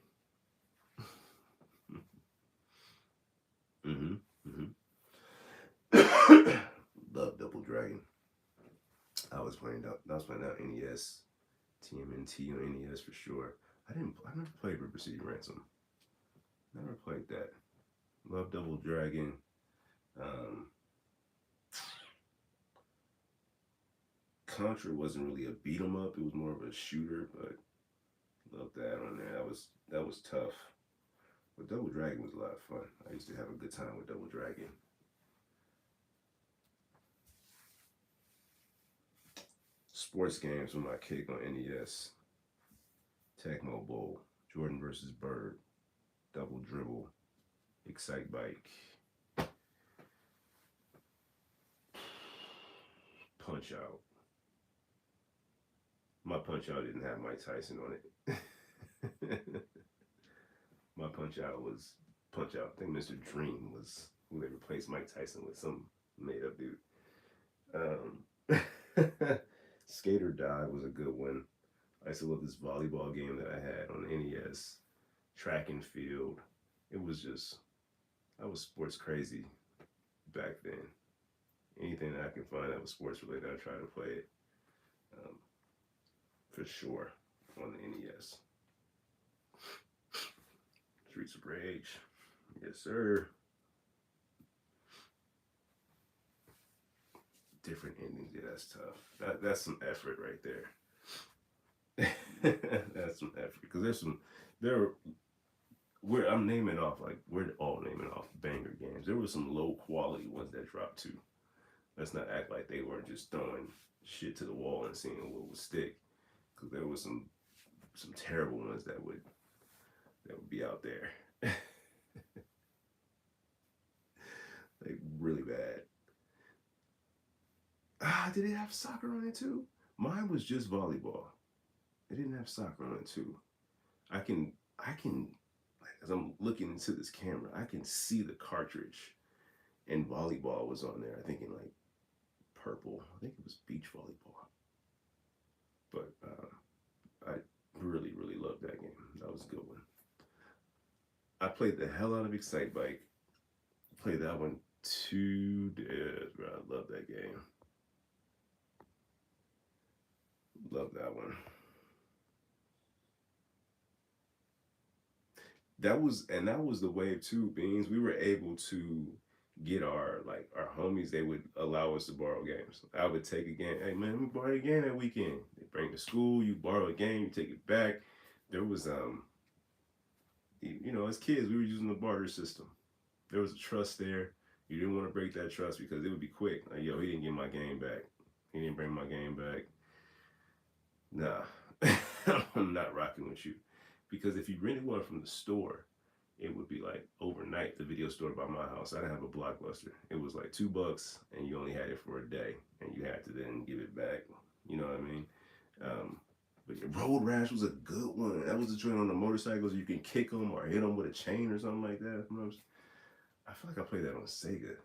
Mm-hmm. Mm-hmm. Love Double Dragon. I was playing that. I was playing that NES, TMNT on NES for sure. I never played River City Ransom. Never played that. Love Double Dragon. Um, Contra wasn't really a beat 'em up. It was more of a shooter, but love that on there. That was tough. But Double Dragon was a lot of fun. I used to have a good time with Double Dragon. Sports games with my kick on NES. Tecmo Bowl, Jordan versus Bird, Double Dribble, Excite Bike, Punch Out. My Punch Out didn't have Mike Tyson on it. My Punch Out was Punch Out. I think Mr. Dream was who they replaced Mike Tyson with, some made up dude. Skate or Die was a good one. I used to love this volleyball game that I had on NES. Track and field. It was just, I was sports crazy back then. Anything that I can find that was sports related, I try to play it. um, for sure on the NES. Streets of Rage, yes sir. Different endings, yeah, that's tough. That's some effort right there. That's some effort because there we're I'm naming off like we're all naming off banger games. There were some low quality ones that dropped too. Let's not act like they weren't just throwing shit to the wall and seeing what would stick. Because there was some terrible ones that would be out there, like really bad. Did it have soccer on it too? Mine was just volleyball. It didn't have soccer on it too. I can like as I'm looking into this camera, I can see the cartridge and volleyball was on there. I think in like purple. I think it was beach volleyball. But I really, really loved that game. That was a good one. I played the hell out of Excite Bike. Played that one to death, bro. I love that game. Love that one. That was the wave too, Beans. We were able to get our homies, they would allow us to borrow games. I would take a game, hey man, we borrow a game that weekend. They bring it to school, you borrow a game, you take it back. There was as kids we were using the barter system. There was a trust there. You didn't want to break that trust because it would be quick. Like, yo, he didn't get my game back. He didn't bring my game back. Nah. I'm not rocking with you. Because if you rented one from the store, it would be like overnight. The video store by my house, I didn't have a Blockbuster. It was like $2, and you only had it for a day, and you had to then give it back. You know what I mean? Um, but Road Rash was a good one. That was the joint on the motorcycles. You can kick them or hit them with a chain or something like that. I feel like I played that on Sega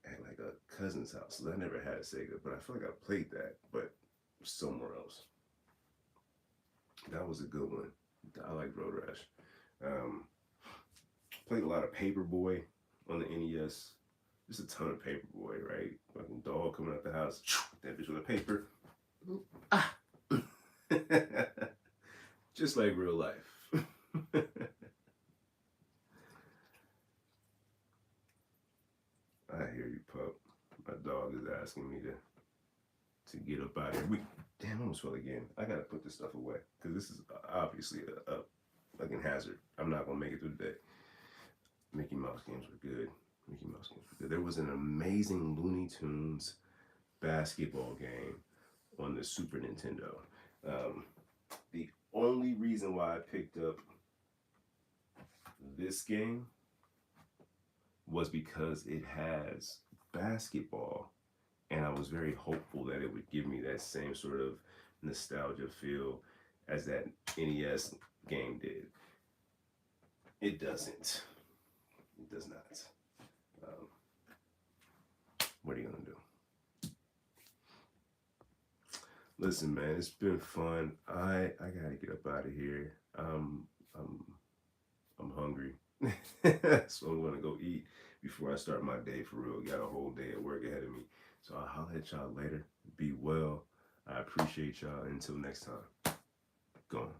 at like a cousin's house. I never had a Sega, but I feel like I played that, but somewhere else. That was a good one. I like Road Rash. Um, Played a lot of Paperboy on the NES. Just a ton of Paperboy, right? Fucking dog coming out the house. That bitch with a paper. Ah. Just like real life. I hear you, pup. My dog is asking me to get up out of here. Damn, I almost fell again. I gotta put this stuff away because this is obviously a fucking hazard. I'm not gonna make it through the day. Mickey Mouse games were good. Mickey Mouse games were good. There was an amazing Looney Tunes basketball game on the Super Nintendo. Um, the only reason why I picked up this game was because it has basketball, and I was very hopeful that it would give me that same sort of nostalgia feel as that NES game did. It doesn't. It does not. Um, what are you gonna do? Listen, man, it's been fun. I gotta get up out of here. I'm hungry, so I'm gonna go eat before I start my day for real. Got a whole day at work ahead of me, so I'll holler at y'all later. Be well. I appreciate y'all. Until next time, gone.